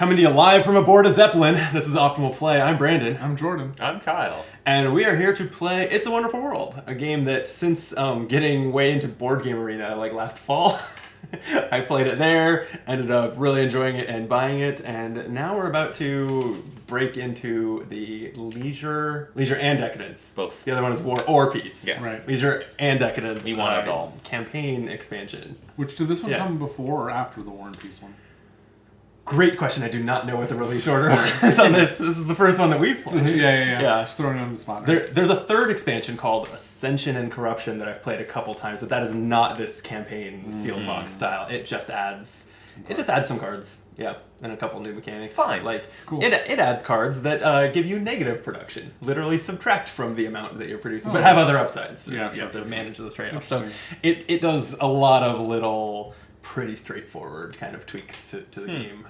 Coming to you live from aboard a Zeppelin. This is Optimal Play. I'm Brandon. I'm Jordan. I'm Kyle. And we are here to play It's a Wonderful World, a game that since getting way into Board Game Arena like last fall, I played it there, ended up really enjoying it and buying it, and now we're about to break into the Leisure and Decadence. Both. The other one is War or Peace. Yeah. Right. Leisure and Decadence. We want it all. Campaign expansion. Which, did this one Yeah. come before or after the War and Peace one? Great question. I do not know what the release order is on this. This is the first one that we've played. Yeah. Yeah. Just throwing it on the spot. Right? There's a third expansion called Ascension and Corruption that I've played a couple times, but that is not this campaign sealed box style. It just adds some cards. Yeah, and a couple new mechanics. Fine. Like Cool. it adds cards that give you negative production, literally subtract from the amount that you're producing, but have other upsides. Yeah, you have to manage those trade-offs. So Interesting. it does a lot of little pretty straightforward kind of tweaks to the game.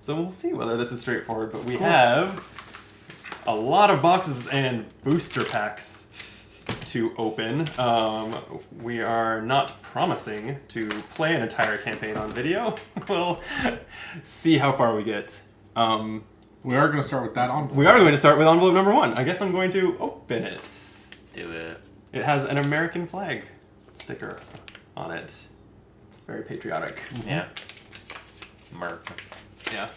So we'll see whether this is straightforward, but we have a lot of boxes and booster packs to open. We are not promising to play an entire campaign on video. We'll see how far we get. We are going to start with that on. We are going to start with envelope number 1. I guess I'm going to open it. Do it. It has an American flag sticker on it. It's very patriotic. Yeah. Merc. Yeah.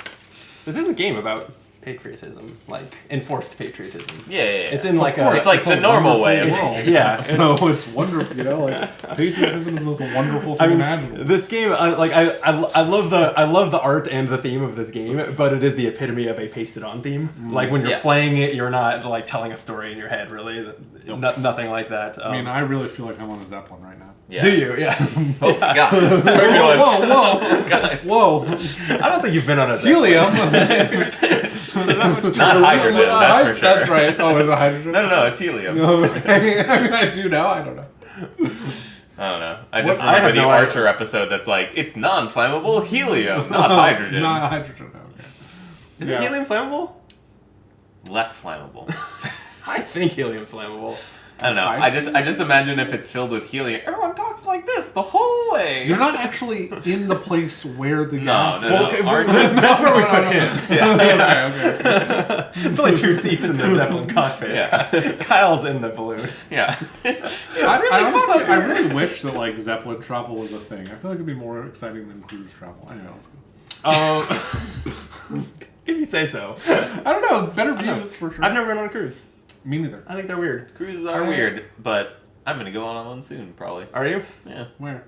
This is a game about patriotism, like enforced patriotism. Yeah. It's in like It's like the normal way of world. Yeah. So it's wonderful, like patriotism is the most wonderful thing imaginable. This game, I love the art and the theme of this game, but it is the epitome of a pasted on theme. Like when you're playing it, you're not like telling a story in your head, really. Nothing like that. I mean, I really feel like I'm on a Zeppelin right now. Yeah. Do you? Yeah. Oh God. Turbulence. Whoa. Guys. Whoa. I don't think you've been on a Zeppelin. Helium. Not hydrogen, that's for sure. That's right. Oh, is it hydrogen? No, it's helium. Okay. I mean, I do now. I don't know. I don't know. I just I have remember the no idea. Archer episode that's like, it's non-flammable helium, not hydrogen. Not hydrogen. Okay. Is it helium flammable? Less flammable. I think helium's flammable. I don't know. I just imagine if it's filled with helium, everyone talks like this the whole way. You're not actually in the place where the gas. No. Well, okay, Aren't that's where we put him. Okay. It's only 2 seats in the Zeppelin cockpit. Yeah. Kyle's in the balloon. Yeah. I really wish that like Zeppelin travel was a thing. I feel like it'd be more exciting than cruise travel. Anyway, let's go. If you say so. I don't know. Better views for sure. I've never been on a cruise. Me neither. I think they're weird. Cruises are weird, but I'm going to go on one soon, probably. Are you? Yeah. Where?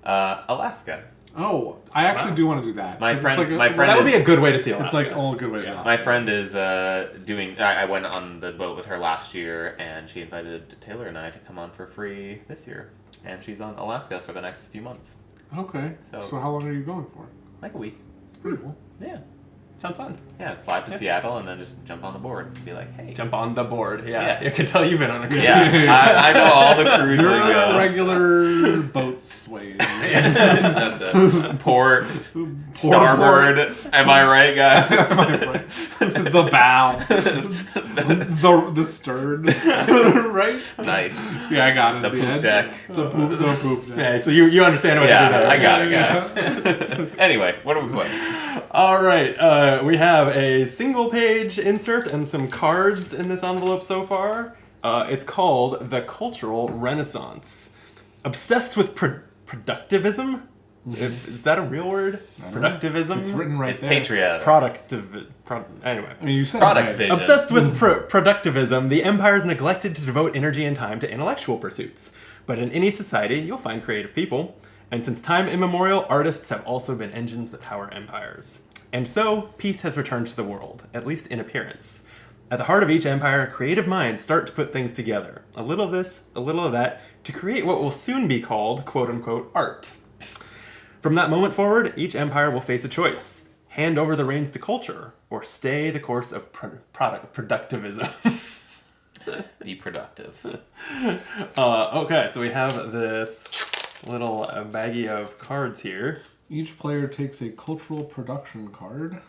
Alaska. Oh, I actually do want to do that. My 'Cause friend- it's like my friend That would be a is- good way to see It's Alaska. like all good ways. My friend is doing... I went on the boat with her last year, and she invited Taylor and I to come on for free this year. And she's on Alaska for the next few months. Okay. So how long are you going for? Like a week. It's pretty cool. Yeah. Sounds fun. Yeah, fly to Seattle and then just jump on the board and be like, hey. Jump on the board. Yeah. Yeah. I can tell you've been on a cruise. Yes, I know all the cruise You're lingo. a regular boat sway. That's it. Port, starboard. Am I right, guys? The bow. the stern. Right? Nice. Yeah, I got it. The at the poop end. deck. The poop deck. Yeah, so you understand what to do Yeah, there. I got it, guys. Anyway, what are we playing? All right, we have a single page insert and some cards in this envelope so far. It's called The Cultural Renaissance. Obsessed with productivism? Is that a real word? Productivism? It's written right It's there. patriotic. Anyway. I mean, you said Product it right. vision. Obsessed with productivism, the empire's neglected to devote energy and time to intellectual pursuits. But in any society, you'll find creative people. And since time immemorial, artists have also been engines that power empires. And so, peace has returned to the world, at least in appearance. At the heart of each empire, creative minds start to put things together. A little of this, a little of that, to create what will soon be called, quote-unquote, art. From that moment forward, each empire will face a choice. Hand over the reins to culture, or stay the course of productivism. Be productive. Okay, so we have this little baggie of cards here. Each player takes a cultural production card.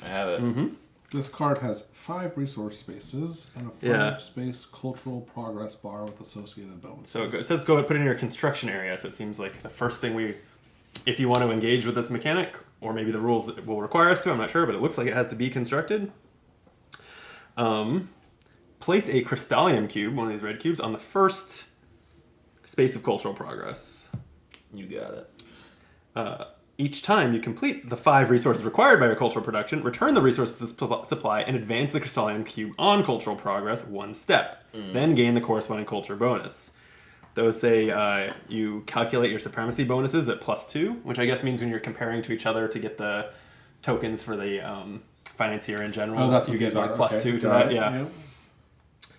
I have it. Mm-hmm. This card has 5 resource spaces and a 5-space cultural progress bar with associated bonuses. So it says go put it in your construction area, so it seems like the first thing if you want to engage with this mechanic, or maybe the rules will require us to, I'm not sure, but it looks like it has to be constructed. Place a Crystallium cube, one of these red cubes, on the first space of cultural progress. You got it. Each time you complete the 5 resources required by your cultural production, return the resources to the supply and advance the Crystallium cube on cultural progress 1 step. Then gain the corresponding culture bonus. Those say you calculate your supremacy bonuses at +2, which I guess means when you're comparing to each other to get the tokens for the financier in general. Oh, that's you what get these like are. +2 to that. Yeah.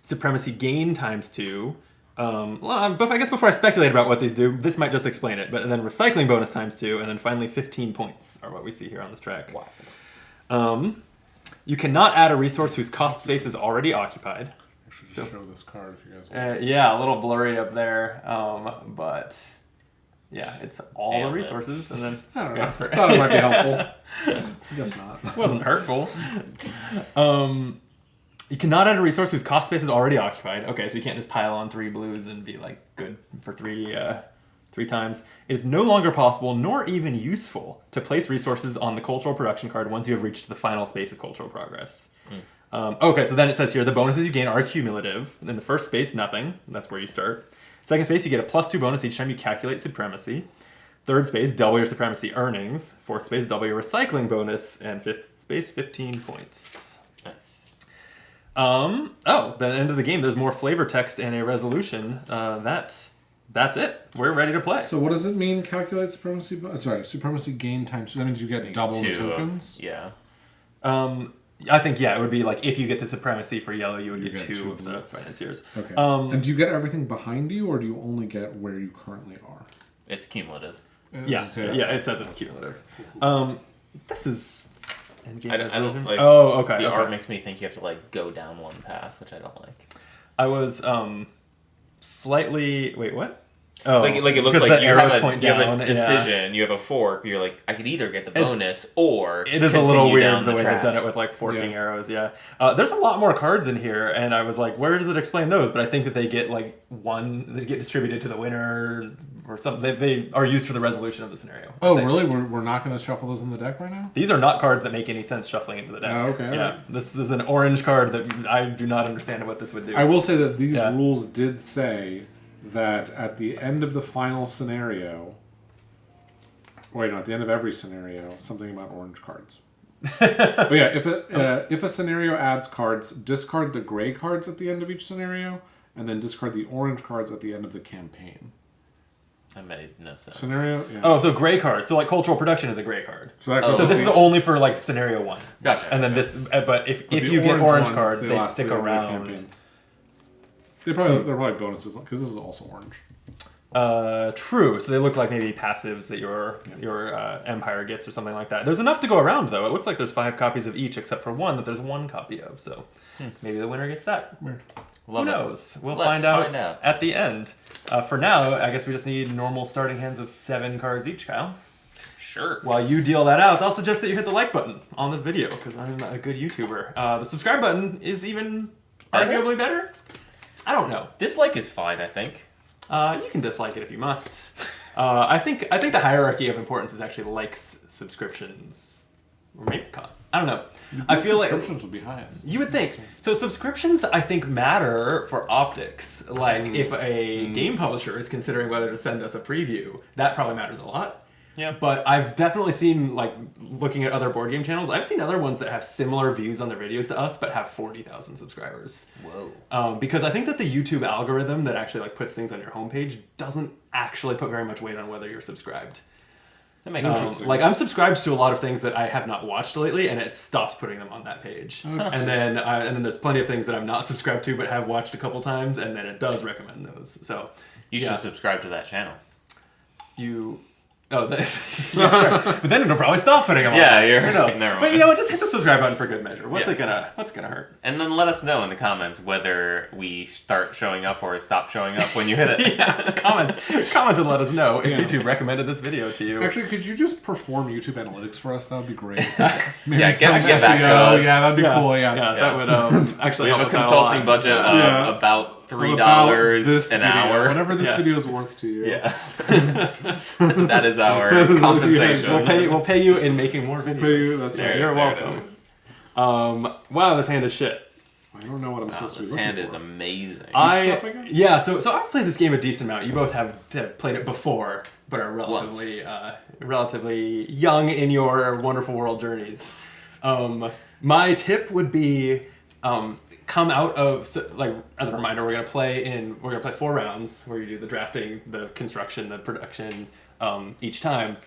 Supremacy gain ×2. But I guess before I speculate about what these do, this might just explain it. But then recycling bonus ×2, and then finally 15 points are what we see here on this track. Wow. You cannot add a resource whose cost space is already occupied. I should just show this card if you guys want. Yeah, a little blurry up there, but yeah, it's all the Damn it. resources, and then I don't know. I thought it might be helpful. I guess not. it wasn't hurtful. You cannot add a resource whose cost space is already occupied. Okay, so you can't just pile on 3 blues and be like good for 3 times. It is no longer possible, nor even useful, to place resources on the cultural production card once you have reached the final space of cultural progress. Okay, so then it says here, the bonuses you gain are cumulative. In the first space, nothing. That's where you start. Second space, you get a +2 bonus each time you calculate supremacy. Third space, double your supremacy earnings. Fourth space, double your recycling bonus. And fifth space, 15 points. Nice. Then end of the game, there's more flavor text and a resolution. That's it. We're ready to play. So what does it mean, calculate supremacy? Supremacy gain times. So that means you get double the 2 tokens? Yeah. I think, yeah, it would be like if you get the supremacy for yellow, you would get 2 2 of the financiers. Okay. And do you get everything behind you, or do you only get where you currently are? It's cumulative. Yeah, it says it's cumulative. This is endgame I don't resolution? like. Oh, okay. The okay. art makes me think you have to like go down one path, which I don't like. I was slightly. Wait, what? Oh, Like it looks because like the you have, arrows a, point you have down, a yeah. decision. You have a fork. You're like, I could either get the bonus or It is a little continue weird down the way track. they've done it with like forking Yeah. arrows. Yeah, there's a lot more cards in here, and I was like, where does it explain those? But I think that they get like they get distributed to the winner or something. They are used for the resolution of the scenario. Oh, really? We're not going to shuffle those in the deck right now? These are not cards that make any sense shuffling into the deck. Oh, okay, Yeah, alright. this is an orange card that I do not understand what this would do. I will say that these Yeah. rules did say that at the end of the final scenario, wait, no, at the end of every scenario, something about orange cards. But yeah, if a scenario adds cards, discard the gray cards at the end of each scenario, and then discard the orange cards at the end of the campaign. That made no sense. Scenario, yeah. Oh, so gray card. So like cultural production is a gray card. So that goes So with this is the- only for like scenario 1. Gotcha. And then gotcha. this, but if the you get orange ones, cards, they last stick to the end of the around. campaign. They're probably bonuses because this is also orange. True. So they look like maybe passives that your empire gets or something like that. There's enough to go around though. It looks like there's 5 copies of each, except for one that there's 1 copy of. So maybe the winner gets that. Weird. Love Who it. knows? We'll Let's find out find out. at the end. For now, I guess we just need normal starting hands of 7 cards each, Kyle. Sure. While you deal that out, I'll suggest that you hit the like button on this video because I'm a good YouTuber. The subscribe button is even arguably better. I don't know. Dislike is fine, I think. You can dislike it if you must. I think the hierarchy of importance is actually likes, subscriptions, or maybe I don't know. I feel like subscriptions would be highest. you would think. So subscriptions, I think, matter for optics. Like if a game publisher is considering whether to send us a preview, that probably matters a lot. Yeah. But I've definitely seen, like, looking at other board game channels, I've seen other ones that have similar views on their videos to us, but have 40,000 subscribers. Whoa. Because I think that the YouTube algorithm that actually like puts things on your homepage doesn't actually put very much weight on whether you're subscribed. That makes sense. Like I'm subscribed to a lot of things that I have not watched lately, and it stopped putting them on that page. And then there's plenty of things that I'm not subscribed to but have watched a couple times, and then it does recommend those. So You should subscribe to that channel. but then it'll probably stop putting them on. Yeah, you're. Who knows? Never But mind. you know what? Just hit the subscribe button for good measure. What's Yeah. it gonna hurt? And then let us know in the comments whether we start showing up or stop showing up when you hit it. Yeah, comment and let us know if YouTube recommended this video to you. Actually, could you just perform YouTube analytics for us? That would be great. Maybe Yeah, some get back to SEO. us. Yeah, that'd be cool. Yeah. That would actually We have help a us out consulting lot. budget Yeah. of about $3 an video, hour. whatever this Yeah. video is worth to you. Yeah. That is our That is- compensation. We'll pay you in making more videos. Pay you, that's right. You're There it welcome. is. Wow, this hand is shit. I don't know what I'm Wow, supposed to be this looking hand for. is amazing. stuff, I guess? Yeah, so I've played this game a decent amount. You both have played it before, but are relatively young in your wonderful world journeys. My tip would be come out of as a reminder, we're gonna play 4 rounds where you do the drafting, the construction, the production each time.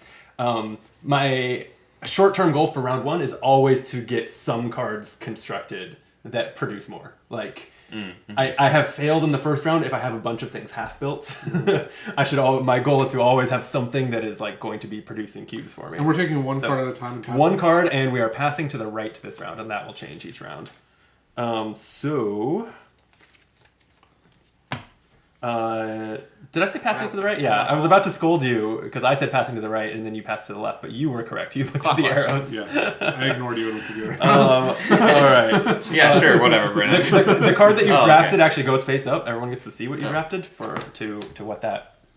My short-term goal for round 1 is always to get some cards constructed that produce more. Like, I have failed in the first round if I have a bunch of things half built. My goal is to always have something that is like going to be producing cubes for me. And we're taking one card at a time. And passing. One card, and we are passing to the right this round, and that will change each round. Did I say passing to the right? Yeah, I was about to scold you because I said passing to the right, and then you passed to the left, but you were correct. You looked at the arrows. Yes, I ignored you and looked at the arrows. All right. Yeah, sure, whatever, Brandon. The card that you Oh, drafted okay. actually goes face up. Everyone gets to see what you Oh. drafted to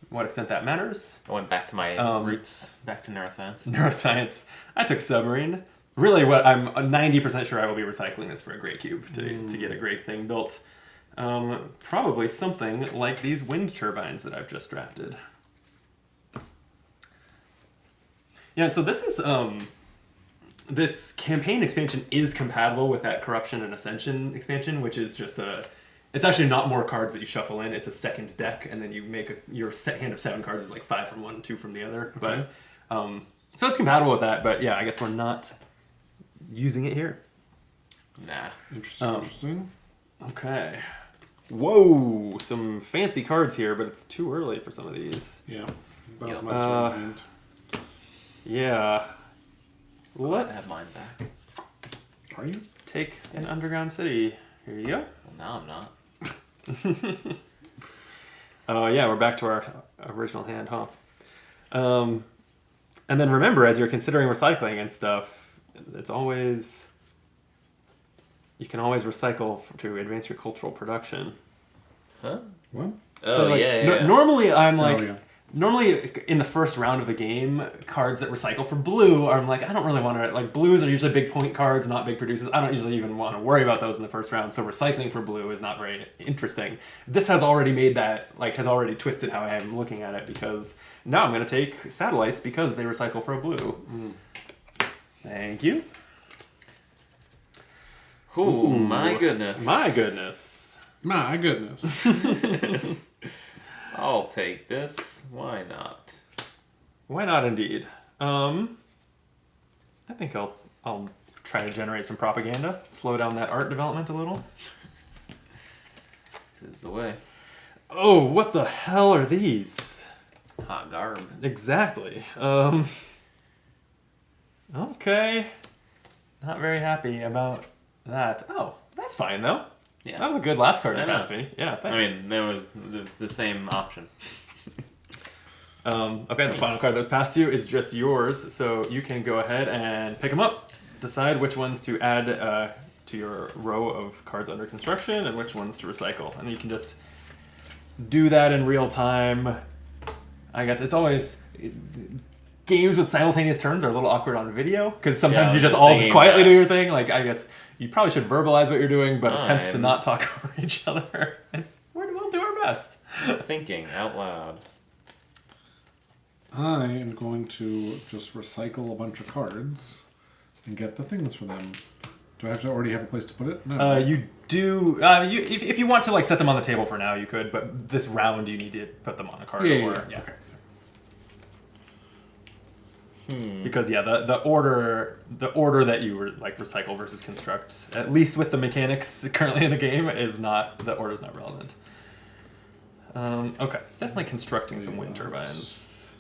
what extent that matters. I went back to my roots, back to neuroscience. Neuroscience. I took submarine. Really, what I'm 90% sure I will be recycling this for a gray cube to get a great thing built. Probably something like these wind turbines that I've just drafted. Yeah, and so this is this campaign expansion is compatible with that Corruption and Ascension expansion, which is just it's actually not more cards that you shuffle in. It's a second deck, and then you make your set hand of 7 cards is like 5 from one, 2 from the other. Okay. But so it's compatible with that. But yeah, I guess we're not using it here. Nah. Interesting. Okay. Whoa, some fancy cards here, but it's too early for some of these. Yeah, that was Yeah. my sort of hand. Yeah. I have Let's mine back. Are you? take an underground city. Here you go. Well, now I'm not. Oh yeah, we're back to our original hand, huh? And then remember, as you're considering recycling and stuff, it's always you can always recycle to advance your cultural production. Huh? What? Oh, So, like, yeah. Normally, I'm like, yeah. normally in the first round of the game, cards that recycle for blue, I'm like, I don't really want to, like, blues are usually big point cards, not big producers. I don't usually even want to worry about those in the first round, so recycling for blue is not very interesting. This has already made that, like, has already twisted how I am looking at it, because now I'm going to take satellites because they recycle for a blue. Thank you. Ooh, my goodness. My goodness. My goodness. I'll take this. Why not? Why not, indeed? I think I'll try to generate some propaganda, slow down that art development a little. This is the way. Oh, what the hell are these? Hot garb. Exactly. Okay. Not very happy about that. Oh, that's fine though. Yeah. That was a good last card you I know. passed me. Yeah, I thanks. mean, there was the same option. Okay, the final card that's passed you is just yours, so you can go ahead and pick them up. Decide which ones to add to your row of cards under construction and which ones to recycle. And you can just do that in real time. I guess it's always... Games with simultaneous turns are a little awkward on video, because sometimes Yeah, you just I was all thinking quietly that. do your thing. Like, I guess you probably should verbalize what you're doing, but attempts to I'm- not talk over each other. We'll do our best. Thinking out loud. I am going to just recycle a bunch of cards and get the things for them. Do I have to already have a place to put it? No. You do. If you want to like set them on the table for now, you could. But this round, you need to put them on a card. Yeah. Okay. Hmm. Because the order that you were like recycle versus construct, at least with the mechanics currently in the game, is not the order's not relevant. Okay, definitely constructing some wind turbines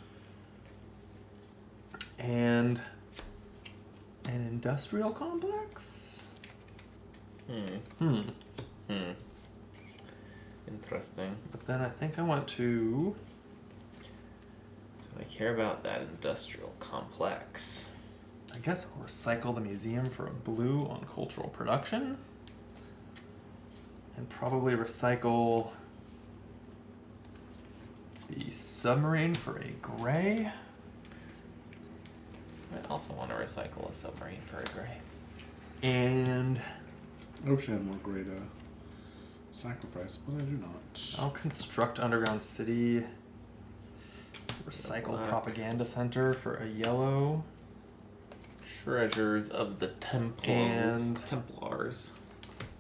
and an industrial complex. Interesting. But then I think I want to. Do I care about that industrial complex? I guess I'll recycle the museum for a blue on cultural production. And probably recycle the submarine for a gray. I also want to recycle a submarine for a gray. And I wish I had more gray to sacrifice, but I do not. I'll construct underground city. Recycle Black. propaganda center for a yellow. Treasures of the Templars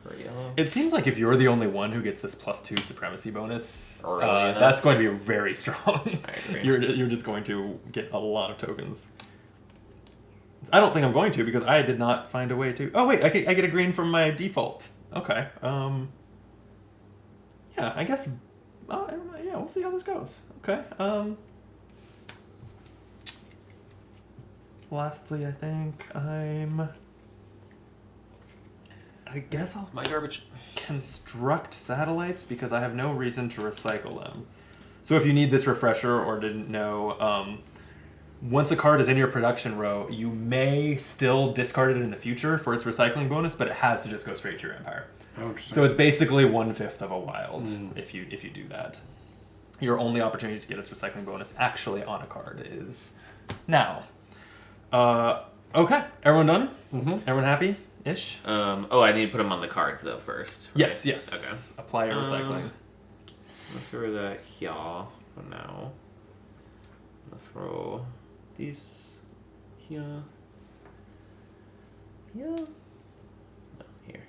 for yellow. It seems like if you're the only one who gets this +2 supremacy bonus, Early enough. that's going to be very strong. I agree. You're just going to get a lot of tokens. I don't think I'm going to because I did not find a way to. Oh wait, I get a green from my default. Okay. Yeah, I guess. Yeah, we'll see how this goes. Okay. Lastly, I think I guess I'll My garbage. construct satellites because I have no reason to recycle them. So if you need this refresher or didn't know, once a card is in your production row, you may still discard it in the future for its recycling bonus, but it has to just go straight to your empire. Oh, interesting. So it's basically 1/5 of a wild if you do that. Your only opportunity to get its recycling bonus actually on a card is now. Okay, everyone done? Mm-hmm. Everyone happy-ish? I need to put them on the cards though first. Right? Yes. Okay. Apply your recycling. Let's throw that here for now. Let's throw these here. Here? No, here.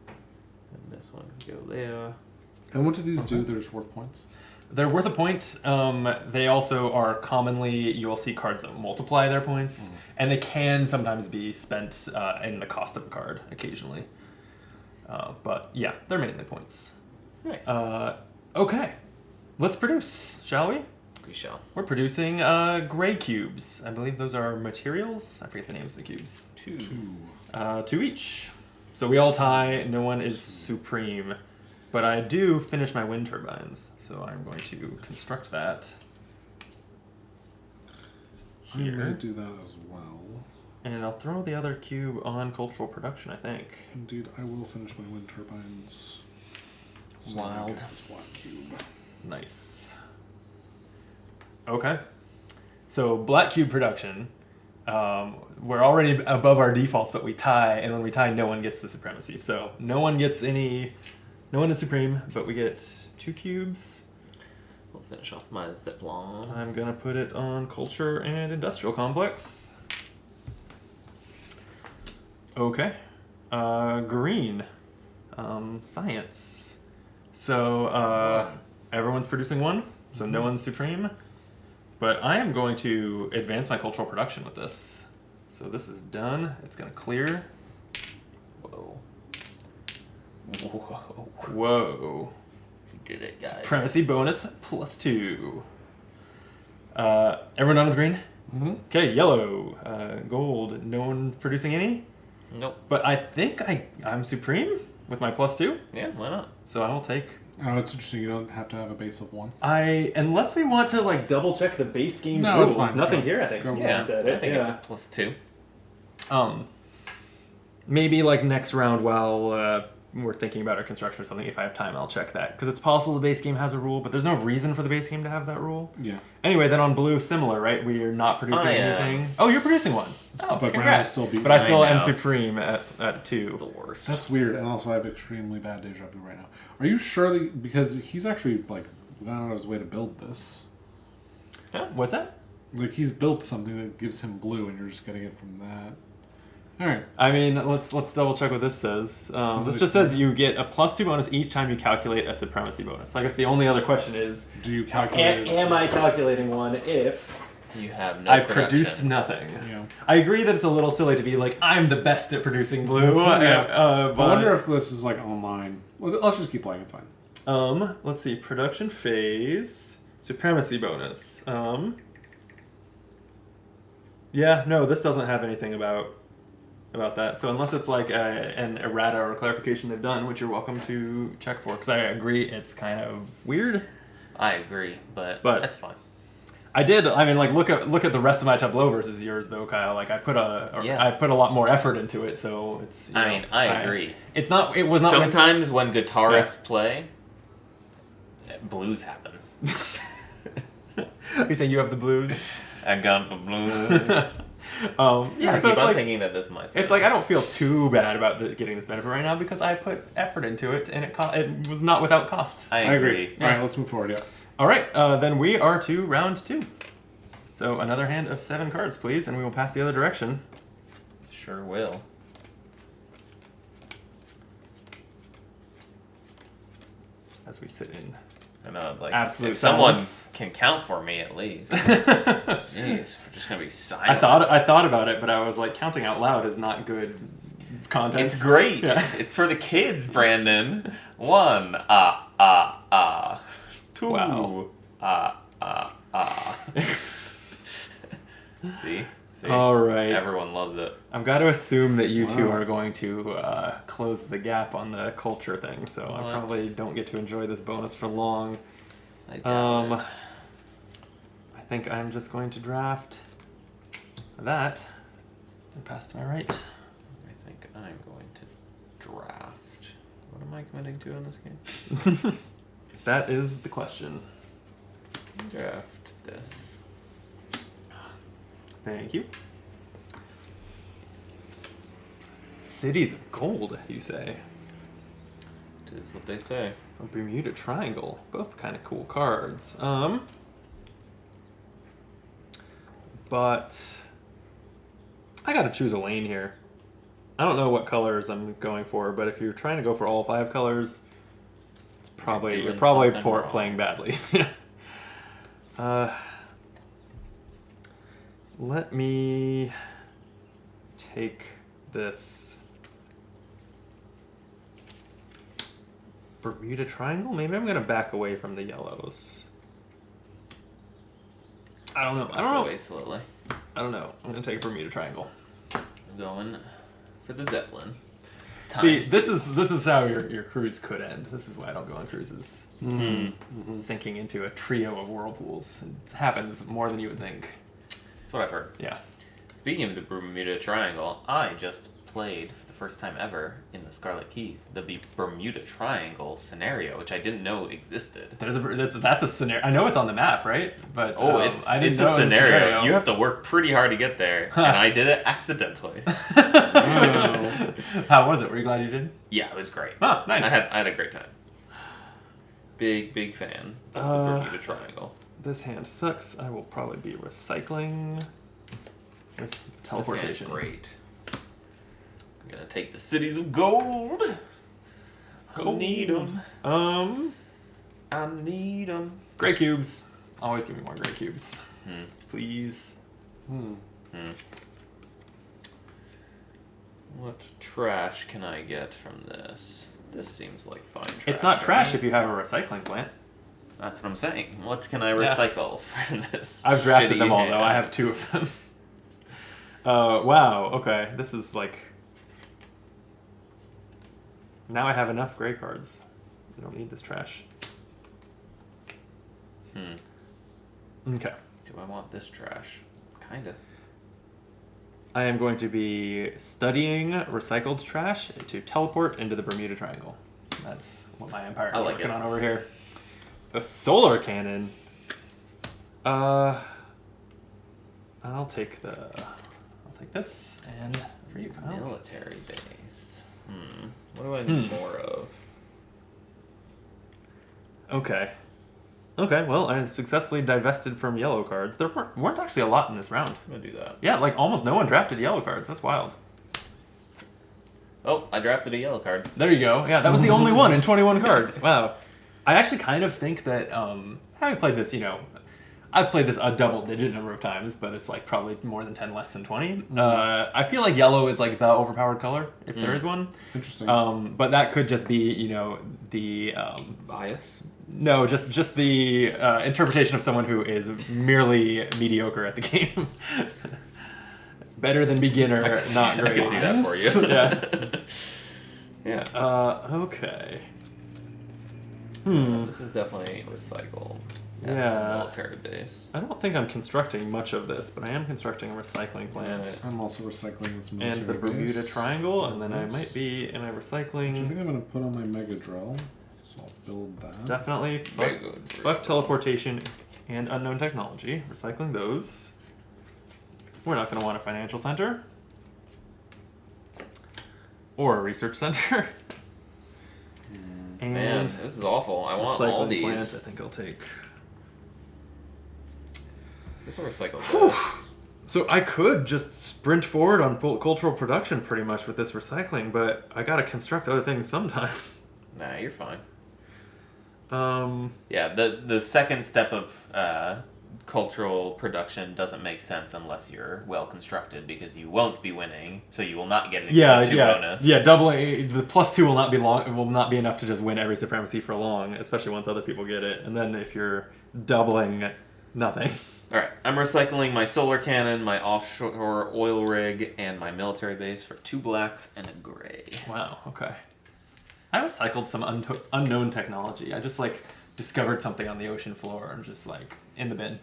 And this one can go there. And what do these do? They're just worth points? They're worth a point. They also are commonly, you will see cards that multiply their points, and they can sometimes be spent in the cost of a card occasionally. But yeah, they're mainly points. Nice. Okay, let's produce, shall we? We shall. We're producing gray cubes. I believe those are materials. I forget the names of the cubes. Two. 2 each. So we all tie. No one is supreme. But I do finish my wind turbines, so I'm going to construct that I may here. do that as well. And I'll throw the other cube on cultural production, I think. Indeed, I will finish my wind turbines. So I Wild. get this black cube. Nice. Okay. So black cube production. We're already above our defaults, but we tie, and when we tie, no one gets the supremacy. So no one gets any... No one is supreme, but we get 2 cubes. We'll finish off my Zeppelin. I'm gonna put it on culture and industrial complex. Okay. Green. Science. So everyone's producing 1, so no one's supreme. But I am going to advance my cultural production with this. So this is done. It's gonna clear. Whoa. Whoa. We did it, guys. Supremacy bonus +2. Everyone done with green? Mm-hmm. Okay, yellow, gold. No one producing any? Nope. But I think I'm supreme with my +2, Yeah, why not? so I will take. Oh, it's interesting. You don't have to have a base of 1. Unless we want to like double check the base game's No, rules. it's fine. Nothing Go. here, I think. Go. Yeah, said I it. think Yeah. it's +2. Maybe like next round while we're thinking about our construction or something. If I have time, I'll check that because it's possible the base game has a rule, but there's no reason for the base game to have that rule. Yeah. Anyway, then on blue, similar, right? We are not producing I am. anything. Oh, you're producing 1. Oh, But Brown will congrats. still be. But I still I am know. supreme at It's 2. the worst. That's weird, and also I have extremely bad deja vu right now. Are you sure that because he's actually like gone out of his way to build this? What's that? Like he's built something that gives him blue, and you're just getting it from that. All right. I mean, let's double check what this says. This it just says you get a +2 bonus each time you calculate a supremacy bonus. So I guess the only other question is, Do you calculate? am I calculating 1 if You have no I production. produced nothing? Yeah. I agree that it's a little silly to be like, I'm the best at producing blue. Yeah. But I wonder if this is like online. Well, let's just keep playing. It's fine. let's see, production phase, supremacy bonus. Yeah, no, this doesn't have anything about that. So unless it's like an errata or a clarification they've done, which you're welcome to check for, because I agree it's kind of weird. I agree, but But- that's fine. I did. I mean, like look at the rest of my tableau versus yours, though, Kyle. Like I put Yeah. I put a lot more effort into it, so it's. I mean, I agree. It's not. It was not. Sometimes when guitarists play, blues happen. You're saying you have the blues. I got the blues. Yeah. I So keep it's on like thinking that this is my song. it's like I don't feel too bad about getting this benefit right now because I put effort into it and it was not without cost. I agree. All right, let's move forward. Yeah. All right, then we are to round 2. So another hand of 7 cards, please, and we will pass the other direction. Sure will. As we sit in. I know, like, Absolute if someone silence. can count for me at least. Jeez, we're just gonna be silent. I thought about it, but I was like, counting out loud is not good content. It's great. Yeah. It's for the kids, Brandon. 1, 2, Wow. See? All right. Everyone loves it. I've got to assume that you two Wow. are going to close the gap on the culture thing, so I What? probably don't get to enjoy this bonus for long. I doubt it. I think I'm just going to draft that and pass to my right. I think I'm going to draft. What am I committing to in this game? That is the question. Draft this. Thank you. Cities of Gold, you say? It is what they say. A Bermuda Triangle. Both kind of cool cards. But I gotta choose a lane here. I don't know what colors I'm going for, but if you're trying to go for all 5 colors, it's probably You're you're probably doing something wrong. playing badly. Let me take this Bermuda Triangle. Maybe I'm gonna back away from the yellows. I don't know. Away slowly. I don't know. I'm gonna take a Bermuda Triangle. I'm going for the Zeppelin. See, Times this two. is how your cruise could end. This is why I don't go on cruises. Sinking into a trio of whirlpools. It happens more than you would think. That's what I've heard. Yeah. Speaking of the Bermuda Triangle, I just played for the first time ever in the Scarlet Keys the Bermuda Triangle scenario, which I didn't know existed. That's a scenario. I know it's on the map, right? But I didn't it's know a it was scenario. You have to work pretty hard to get there, and I did it accidentally. How was it? Were you glad you did? Yeah, it was great. Oh, nice. I had a great time. Big fan of the Bermuda Triangle. This hand sucks. I will probably be recycling with teleportation. This hand's great. I'm gonna take the cities of gold. I need them. I need them. Gray cubes. Always give me more gray cubes. Please. What trash can I get from this? This seems like fine trash. It's not trash right? if you have a recycling plant. That's what I'm saying. What can I recycle from this? I've drafted shitty them all, hand? though. I have 2 of them. Wow. Okay. This is like... Now I have enough gray cards. I don't need this trash. Okay. Do I want this trash? Kinda. I am going to be studying recycled trash to teleport into the Bermuda Triangle. That's what my empire I is like working it. on over here. A solar cannon. I'll take this and for you, Kyle. Military base. What do I need more of? Okay. Okay, well, I successfully divested from yellow cards. There weren't actually a lot in this round. I'm gonna do that. Yeah, like almost no one drafted yellow cards. That's wild. Oh, I drafted a yellow card. There you go. Yeah, that was the only one in 21 cards. Wow. I actually kind of think that, having played this, I've played this a double-digit number of times, but it's like probably more than 10, less than 20. I feel like yellow is like the overpowered color, if there is one. Interesting. But that could just be, the... Bias? No, just the interpretation of someone who is merely mediocre at the game. Better than beginner, not I great. can see that for you. Yeah. Yeah. Okay. This is definitely recycled. Yeah. Military base. I don't think I'm constructing much of this, but I am constructing a recycling plant. I'm also recycling this military And the Bermuda base. Triangle, and then I might be in a Which I recycling. think I'm going to put on my mega drill. So I'll build that. Definitely fuck teleportation and unknown technology. Recycling those. We're not going to want a financial center. Or a research center. And Man, this is awful. I want all recycling these. plant, I think I'll take. This will recycle this. So I could just sprint forward on cultural production pretty much with this recycling, but I gotta construct other things sometime. Nah, you're fine. Um, Yeah, the second step of cultural production doesn't make sense unless you're well constructed, because you won't be winning, so you will not get an equal 2 bonus. doubling the +2 will not be enough to just win every supremacy for long, especially once other people get it. And then if you're doubling, nothing. Alright, I'm recycling my solar cannon, my offshore oil rig, and my military base for 2 blacks and a gray. Wow. Okay. I recycled some unknown technology. I just discovered something on the ocean floor and just in the bin.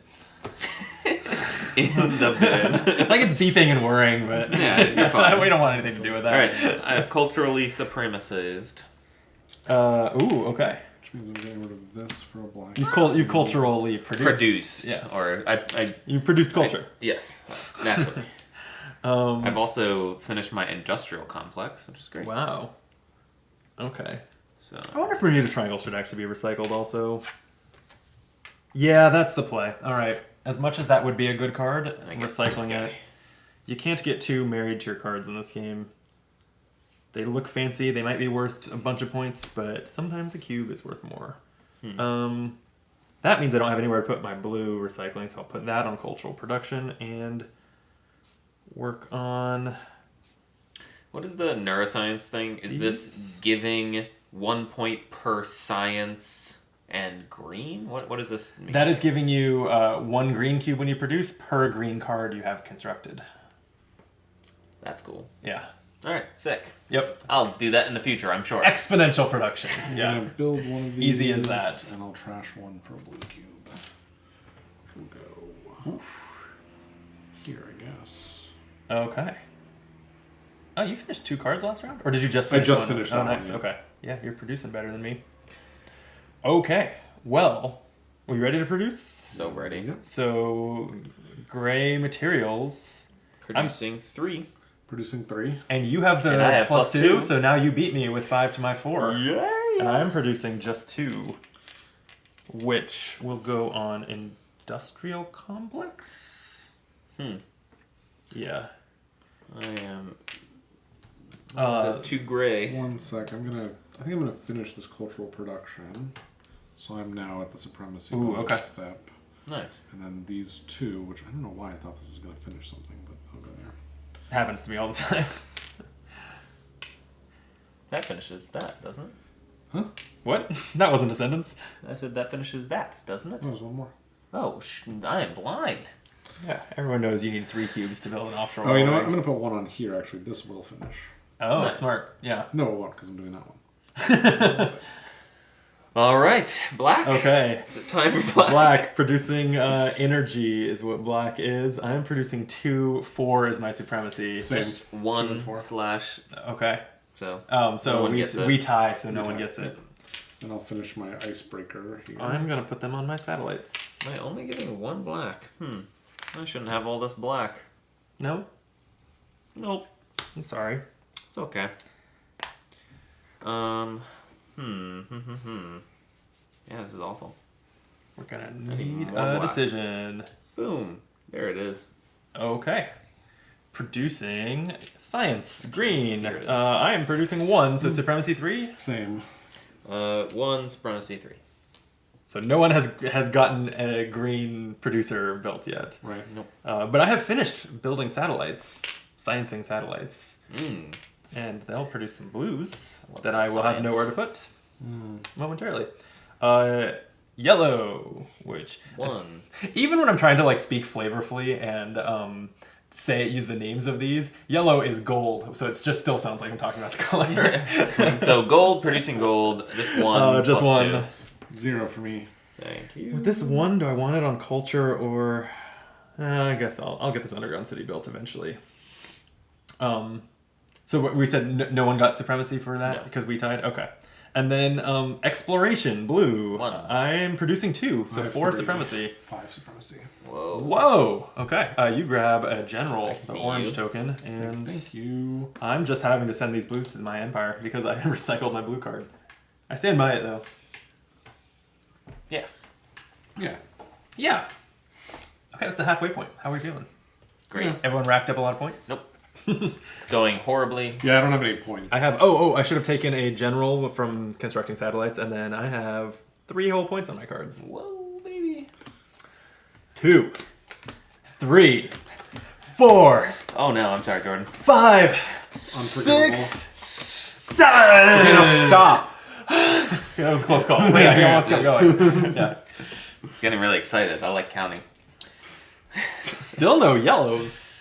In the bin. It's beeping and whirring, but Yeah, you're fine. we don't want anything to do with that. Alright, I have culturally supremacized. Ooh, okay. Which means I'm getting rid of this for a black. You culturally produced. Yes. Or I you produced culture. yes, naturally. I've also finished my industrial complex, which is great. Wow. Okay. So I wonder if Bermuda Triangle should actually be recycled also. Yeah, that's the play. All right. As much as that would be a good card, I get recycling this guy. it. You can't get too married to your cards in this game. They look fancy. They might be worth a bunch of points, but sometimes a cube is worth more. That means I don't have anywhere to put my blue recycling, so I'll put that on cultural production and work on... what is the neuroscience thing? Is this giving 1 point per science and green? What does this mean? That is giving you 1 green cube when you produce per green card you have constructed. That's cool. Yeah. Alright, sick. Yep. I'll do that in the future, I'm sure. Exponential production. I'm Yeah. going to build one of these. Easy as that. And I'll trash one for a blue cube. Which will go here, I guess. Okay. Oh, you finished 2 cards last round? Or did you just I finish just one? finished Oh, that one, nice. yeah. Okay. Yeah, you're producing better than me. Okay. Well, are you ready to produce? So ready. Yep. So, gray materials. Producing 3. Producing 3. And you have the And I have +2, +2. so now you beat me with 5 to my 4. Yay! And I'm producing just 2, which will go on industrial complex. Yeah. I am 2 gray. One sec. I think I'm gonna finish this cultural production. So I'm now at the supremacy Ooh, bonus okay. step. Nice. And then these 2, which I don't know why I thought this was gonna finish something, but I'll go there. Happens to me all the time. That finishes that, doesn't it? Huh? What? That wasn't a sentence. I said that finishes that, doesn't it? Oh, there's one more. Oh, I am blind. Yeah, everyone knows you need 3 cubes to build an offshore. Oh, you know what? rig. I'm gonna put one on here. Actually, this will finish. Oh, Nice. smart. Yeah. No, it won't because I'm doing that one. All right, black. Okay. Is it time for black? Black producing energy is what black is. I'm producing 2. 4 is my supremacy. Same. Just 2 1 and 4. slash. Okay. So. So No one we gets it. we tie, so no We one tie. gets it. And I'll finish my icebreaker here. I'm gonna put them on my satellites. Am I only getting 1 black? I shouldn't have all this black. No, Nope. I'm sorry. It's okay. Yeah, this is awful. We're gonna need need more a black. decision. Boom. There it is. Okay. Producing science green. Here it is. I am producing 1, so supremacy 3. Same. 1 supremacy 3. So no one has gotten a green producer built yet. Right. Nope. But I have finished building satellites, sciencing satellites, and they'll produce some blues that I will have science. nowhere to put momentarily. Yellow, which 1. even when I'm trying to speak flavorfully and use the names of these, yellow is gold, so it just still sounds like I'm talking about the color. So gold, producing gold, just 1. Just plus 1. 2. 0 for me. Thank you. With this one, do I want it on culture or... I guess I'll get this underground city built eventually. So what we said no one got supremacy for that No. because we tied? Okay. And then exploration, blue. 1. I'm producing 2, so I have 4 3. supremacy. 5 supremacy. Whoa. Whoa! Okay. You grab a general, the see orange you. token, and Thank you. I'm just having to send these blues to my empire because I recycled my blue card. I stand by it though. Yeah. Yeah. Yeah. Okay, that's a halfway point. How are we feeling? Great. Yeah. Everyone racked up a lot of points? Nope. It's going horribly. Yeah, I don't have any points. I have. I should have taken a general from constructing satellites, and then I have 3 whole points on my cards. Whoa, baby. 2, 3, 4, Oh no, I'm sorry, Jordan. 5, Unforgivable. 6, 7. Okay, now stop. Yeah, that was a close call. Wait, I almost kept going. Yeah. It's getting really excited. I like counting. Still no yellows.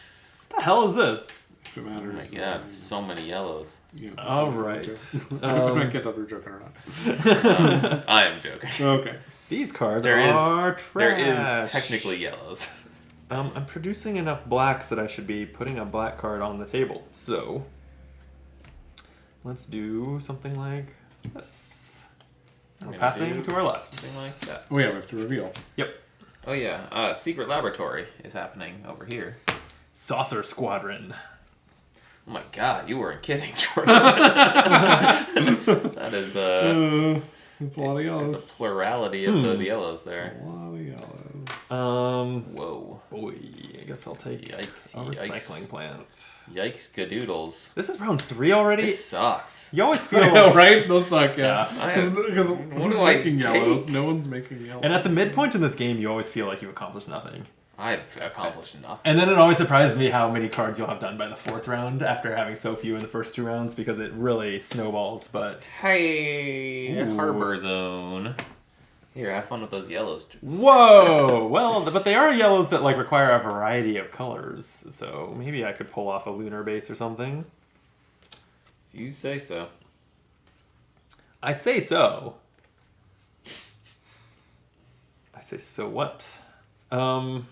What the hell is this? If it Oh my matters. god, so many yellows. Yeah, All right. I can't tell if you're joking or not. I am joking. Okay. These cards There are is trash. technically yellows. I'm producing enough blacks that I should be putting a black card on the table. So let's do something like this. And we're Gonna passing do to our left. Something like that. Oh yeah, we have to reveal. Yep. Oh yeah, secret laboratory is happening over here. Saucer Squadron. Oh my god, you weren't kidding, Jordan. That is It's a lot of there's yellows. a plurality of the yellows It's there. a lot of yellows. Whoa. Boy, I guess I'll take Yikes, a recycling plant. Yikes gadoodles. This is round 3 already? This sucks. You always feel... I know, right? Those suck, yeah. Yeah. Because What who's do I making take? yellows? No one's making yellows. And at the midpoint in this game, you always feel like you've accomplished nothing. I've accomplished nothing. And then it always surprises me how many cards you'll have done by the 4th round after having so few in the first 2 rounds because it really snowballs, but... Hey, Ooh. Harbor Zone. Here, have fun with those yellows. Whoa! Well, but they are yellows that like require a variety of colors, so maybe I could pull off a lunar base or something. If you say so. I say so. I say so what? Ooh,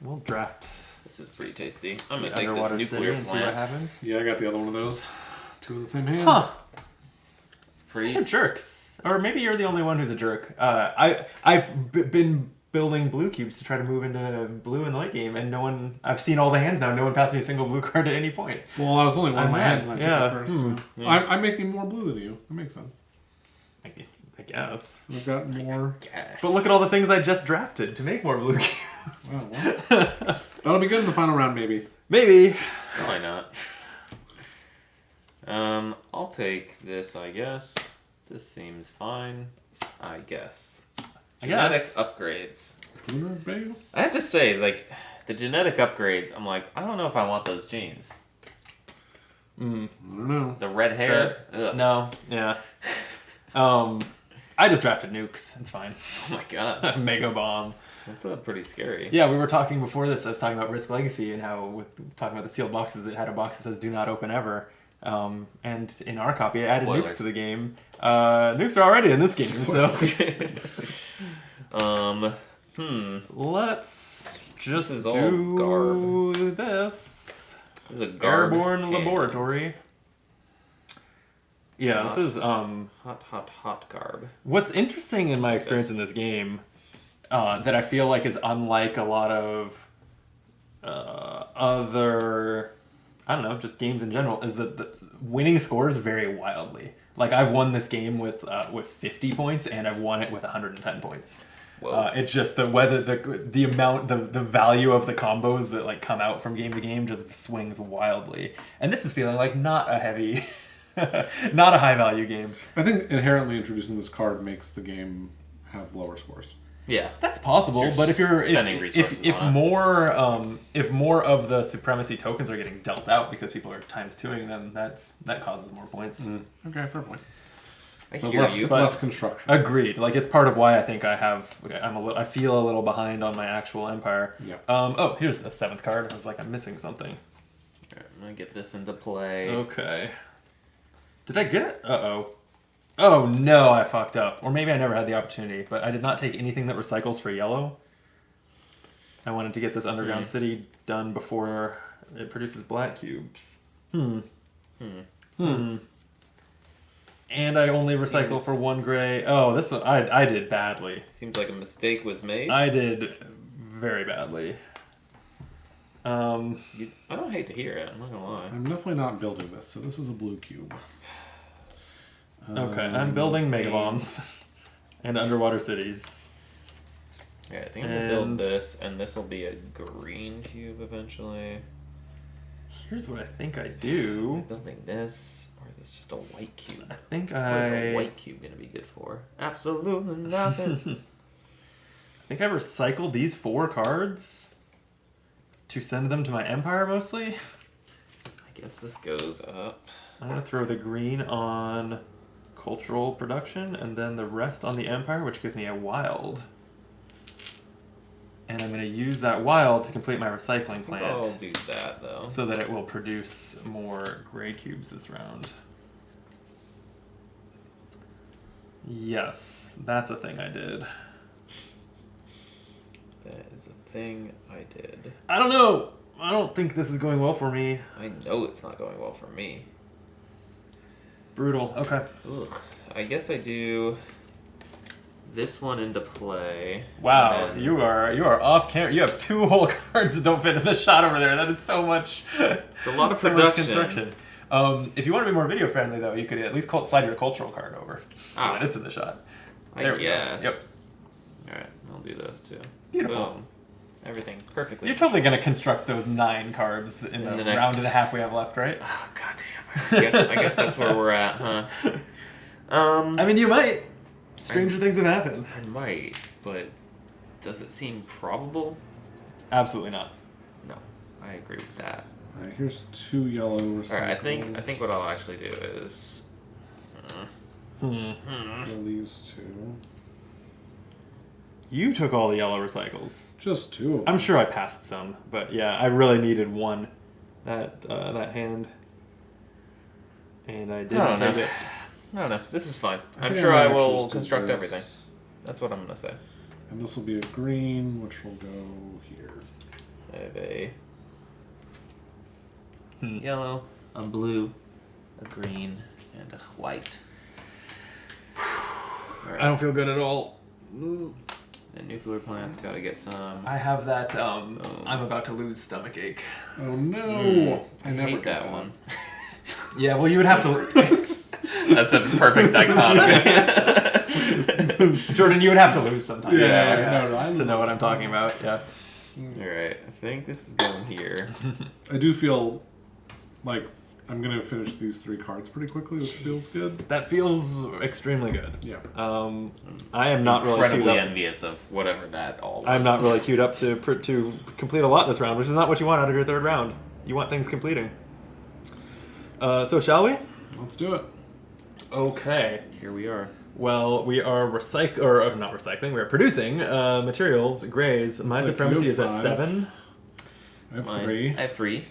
We'll draft this is pretty tasty. I'm the gonna take underwater this city nuclear and see what plant. happens. Yeah, I got the other one of those. 2 in the same hand. Huh? It's pretty. These are jerks, or maybe you're the only one who's a jerk. I've been building blue cubes to try to move into blue in the late game, and no one. I've seen all the hands now. No one passed me a single blue card at any point. Well, I was only one in I'm my mad. hand and I Yeah. took it first. Hmm. So. I'm making more blue than you. That makes sense. I guess. I've got more. Yes. But look at all the things I just drafted to make more blue cubes. Wow, well. That'll be good in the final round, maybe. Maybe. Why not? I'll take this, I guess. This seems fine. I guess. I Genetic guess. upgrades. Lunar base. I have to say, like, the genetic upgrades, I'm like, I don't know if I want those genes. I don't know. The red hair? Ugh. No. Yeah. I just drafted nukes. It's fine. Oh my god. Mega bomb. That's pretty scary. Yeah, we were talking before this. I was talking about Risk Legacy and how, talking about the sealed boxes, it had a box that says "Do not open ever." And in our copy, it added Spoilers. nukes to the game. Nukes are already in this game, so let's just This is all do this. This is a garb Airborne hand. laboratory. Yeah, this is Hot garb. what's interesting in my experience in this game that I feel like is unlike a lot of other, I don't know, just games in general, is that the winning scores vary wildly. Like I've won this game with 50 points and I've won it with 110 points. Whoa. It's just the amount, the value of the combos that like come out from game to game just swings wildly. And this is feeling like not a heavy, not a high value game. I think inherently introducing this card makes the game have lower scores. Yeah. That's possible, You're but if you're spending resources if on more of the supremacy tokens are getting dealt out because people are times 2ing them, that causes more points. Okay, fair point. I But hear less, you. less construction. Agreed. Like it's part of why I think I feel a little behind on my actual empire. Yeah. Oh, here's the 7th card. I was like, I'm missing something. I'm gonna get this into play. Okay. Did I get it? Uh-oh. Oh no, I fucked up. Or maybe I never had the opportunity, but I did not take anything that recycles for yellow. I wanted to get this underground city done before it produces black cubes. And I only recycle for one gray. Oh, this one, I did badly. Seems like a mistake was made. I did very badly. I don't hate to hear it, I'm not gonna lie. I'm definitely not building this, so this is a blue cube. Okay, I'm building mega bombs and underwater cities. Yeah, I think I'm gonna build this, and this will be a green cube eventually. Here's what I think I do. Am I building this, or is this just a white cube? I think What is a white cube gonna be good for? Absolutely nothing. I think I recycled these 4 cards to send them to my empire mostly. I guess this goes up. I'm gonna throw the green on cultural production and then the rest on the empire, which gives me a wild. And I'm gonna use that wild to complete my recycling plant. I'll do that though. So that it will produce more gray cubes this round. Yes, that's a thing I did. That is a thing I did. I don't know. I don't think this is going well for me. I know it's not going well for me. Brutal. Okay. Ugh. I guess I do this one into play. Wow, and then- you are off camera. You have 2 whole cards that don't fit in the shot over there. That is so much. It's a lot of so much production. construction. If you want to be more video friendly, though, you could at least slide your cultural card over so that it's in the shot. I There we go. guess. Yep. Alright, I'll do those too. Beautiful. Boom. Everything's perfectly. You're totally gonna construct those 9 cards in the next- round and a half we have left, right? Oh, goddamn. I guess that's where we're at, huh? I mean, you might. Stranger things have happened. I might, but does it seem probable? Absolutely not. No, I agree with that. Alright, here's 2 yellow recycles. Alright, I think what I'll actually do is. Kill these 2. You took all the yellow recycles. Just 2 of them. I'm sure I passed some, but yeah, I really needed one. That hand. And I didn't take it. I don't know. This is fine. I I'm think sure I I might will just do construct this. everything. That's what I'm gonna say. And this will be a green, which will go here. I have a yellow, a blue, a green, and a white. I don't feel good at all. The nuclear plant's gotta get some. I have that, I'm about to lose stomachache. Oh no! I never hate get that one. Yeah, well, you would have to. That's a perfect dichotomy. Jordan, you would have to lose sometime. Yeah, no, to know what I'm talking about. Yeah. Alright, I think this is going here. I do feel like I'm gonna finish these 3 cards pretty quickly, which feels good. That feels extremely good. Yeah. I am not really queued Incredibly up. envious of whatever that all was. I'm not really queued up to complete a lot this round, which is not what you want out of your 3rd round. You want things completing. So shall we? Let's do it. Okay. Here we are. Well, we are not recycling. We are producing materials, grays. My like supremacy you is at have 7. I have Mine- 3. I have 3.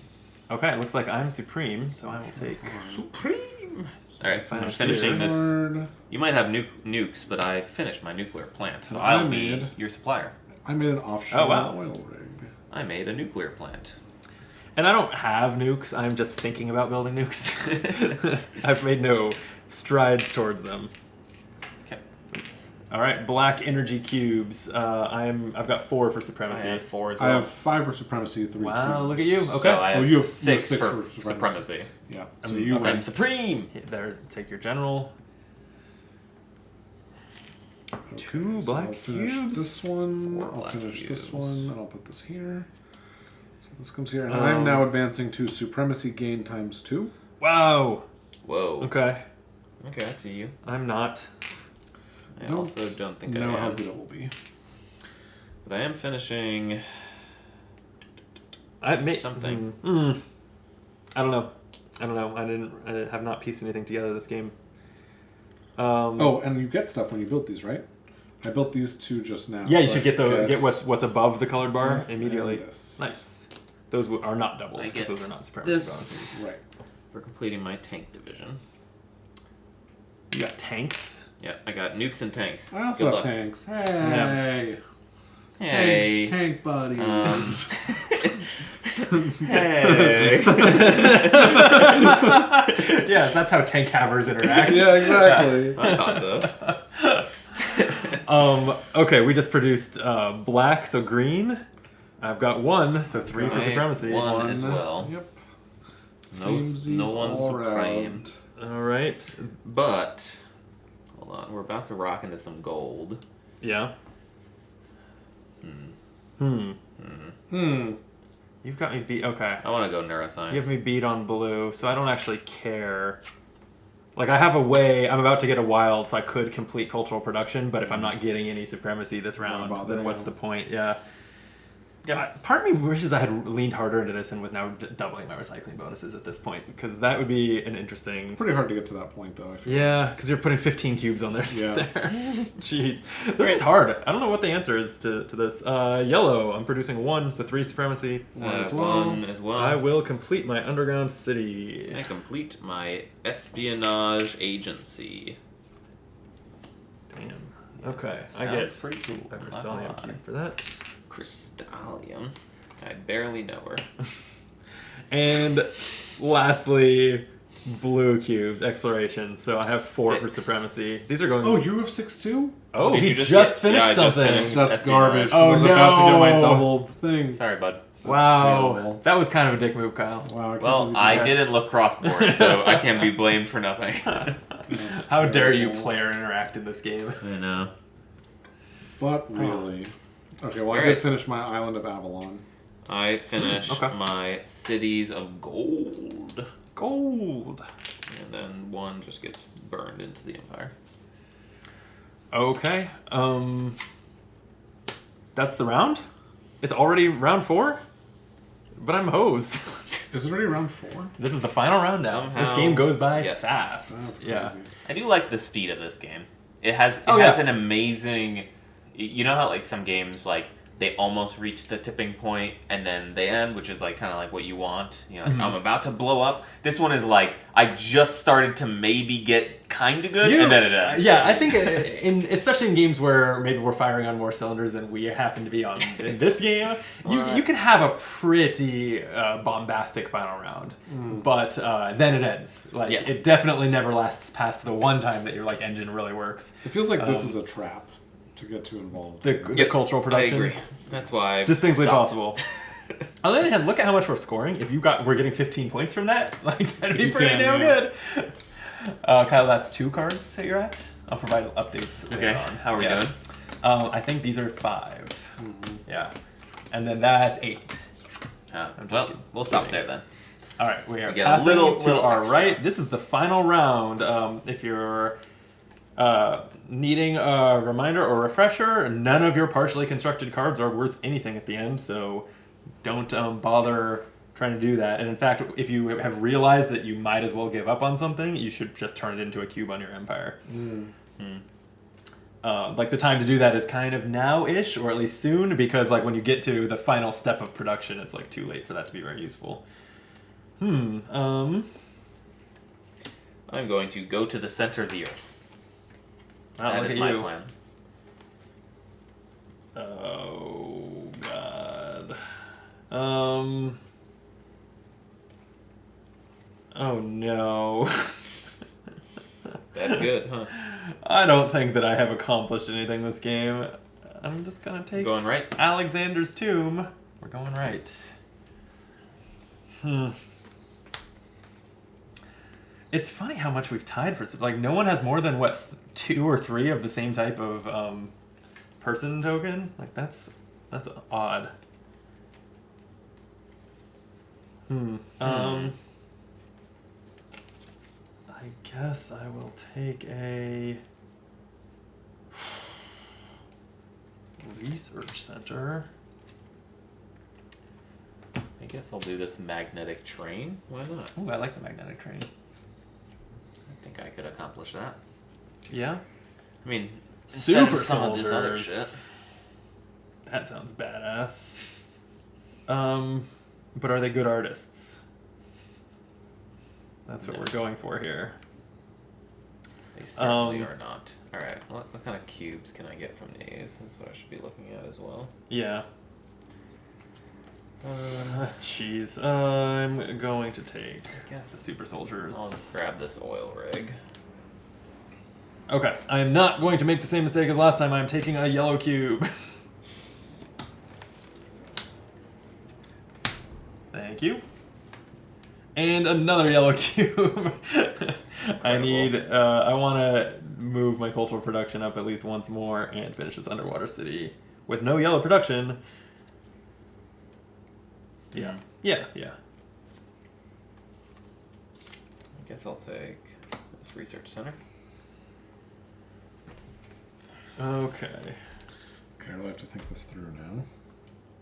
Okay, it looks like I'm supreme, so I will take. Supreme! Alright, I'm Finish finishing this. Word. You might have nukes, but I finished my nuclear plant, so And I'll I be made- your supplier. I made an offshore Oh, wow. oil rig. I made a nuclear plant. And I don't have nukes. I'm just thinking about building nukes. I've made no strides towards them. Okay. Oops. All right, black energy cubes. I've got 4 for I supremacy. have 4 as I well. have 5 for supremacy, 3 Wow, cubes. look at you. Okay. So I have, Well, you have 6 6 for for supremacy. Yeah. So you I'm went. supreme! There's take your general. Okay, 2 so black I'll finish cubes. This one. 4 I'll black finish cubes. this one, and I'll put this here. So this comes here, and I'm now advancing to supremacy gain times 2. Wow. Whoa. Okay. Okay, I see you. I'm not. I also don't think I know how am. good it will be. But I am finishing I made something. I don't know. I have not pieced anything together this game. Oh, and you get stuff when you build these, right? I built these 2 just now. Yeah, you so should I get what's above the colored bar this and immediately. this. Nice. Those are not doubled I because get those are not supremacy this. bonuses. Right. for completing my tank division. You got tanks. Yeah, I got nukes and tanks. I also Good have luck. tanks. Hey. Hey. Tank buddies. Hey. Yeah, that's how tank havers interact. Yeah, exactly. I thought so. Okay, we just produced black, so green. I've got 1, so 3 for Right, supremacy. one. as well. Yep. No Samesies one's all supreme. around. All right. But hold on, we're about to rock into some gold. Yeah. Hmm. You've got me beat. Okay. I want to go neuroscience. You have me beat on blue, so I don't actually care. Like, I have a way. I'm about to get a wild, so I could complete cultural production, but if I'm not getting any supremacy this round, bother then what's now. the point? Yeah. Part of me wishes I had leaned harder into this and was now doubling my recycling bonuses at this point, because that would be an interesting... Pretty hard to get to that point, though, I feel. Yeah, because you're putting 15 cubes on there. Yeah. Jeez. This is hard. I don't know what the answer is to this. Yellow, I'm producing 1, so 3 supremacy. One as well. One as well. I will complete my underground city. I complete my espionage agency. Damn. Okay, I Sounds get pretty cool. a Not Crystallium gonna cube lie. for that. Crystallium. I barely know her. And lastly, blue cubes, exploration. So I have 4 for 6. supremacy. These are going... Oh, you have 6 too? Oh, Did he you just, just finished yeah, I just something. finished. That's Espionage. garbage. 'cause Oh, I was about to get my no. doubled thing. Sorry, bud. Wow. terrible. That was kind of a dick move, Kyle. Wow. can't Well, believe I that. didn't look cross-board, so I can't be blamed for nothing. That's How dare you terrible. player interact in this game? I know. But really. Okay, well, I Alright. did finish my Island of Avalon. I finished okay. my cities of gold. Gold. And then 1 just gets burned into the Empire. Okay. That's the round? It's already round 4? But I'm hosed. Is it already round 4? This is the final round now. This Somehow- game goes by yes. fast. That's crazy. Yeah. I do like the speed of this game. It has Oh, has yeah. an amazing. You know how like some games like they almost reach the tipping point and then they end, which is like kind of like what you want. You know, like, I'm about to blow up. This one is like I just started to maybe get kind of good, and then it ends. Yeah, I think, especially in games where maybe we're firing on more cylinders than we happen to be on in this game, you can have a pretty bombastic final round, but then it ends. Like Yeah. it definitely never lasts past the one time that your like engine really works. It feels like this is a trap to get too involved. The cultural I production. agree. That's why I Distinctly stopped. possible. On the other hand, look at how much we're scoring. If we're getting 15 points from that, like that'd be You pretty can, damn yeah. good. Kyle, that's 2 cards that you're at. I'll provide updates Okay, later on. how are we doing? I think these are 5. Yeah, and then that's 8. I'm just Well, kidding. we'll stop there then. All right, we are get a passing little to our extra. right. This is the final round. If you're needing a reminder or refresher, none of your partially constructed cards are worth anything at the end, so don't bother trying to do that. And in fact, if you have realized that you might as well give up on something, you should just turn it into a cube on your empire. Like the time to do that is kind of now-ish, or at least soon, because like when you get to the final step of production, it's like too late for that to be very useful. I'm going to go to the center of the earth. Wow, That look is at my you. plan. Oh god. Oh no. That's good, huh? I don't think that I have accomplished anything this game. I'm just gonna take Going right. Alexander's tomb. We're going right. It's funny how much we've tied for like no one has more than what 2 or 3 of the same type of person token. Like that's odd. I guess I will take a research center. I guess I'll do this magnetic train. Why not? Ooh, I like the magnetic train. I think I could accomplish that. Yeah. I mean, instead Super of some of this other soldiers. shit. That sounds badass. But are they good artists? That's what No. we're going for here. They certainly are not. Alright, what kind of cubes can I get from these? That's what I should be looking at as well. Yeah. Jeez. I'm going to take the super soldiers. I'll grab this oil rig. Okay, I am not going to make the same mistake as last time. I'm taking a yellow cube. Thank you. And another yellow cube. I want to move my cultural production up at least once more and finish this underwater city with no yellow production. Yeah. Yeah. I guess I'll take this research center. Okay. Okay, I'll have to think this through now.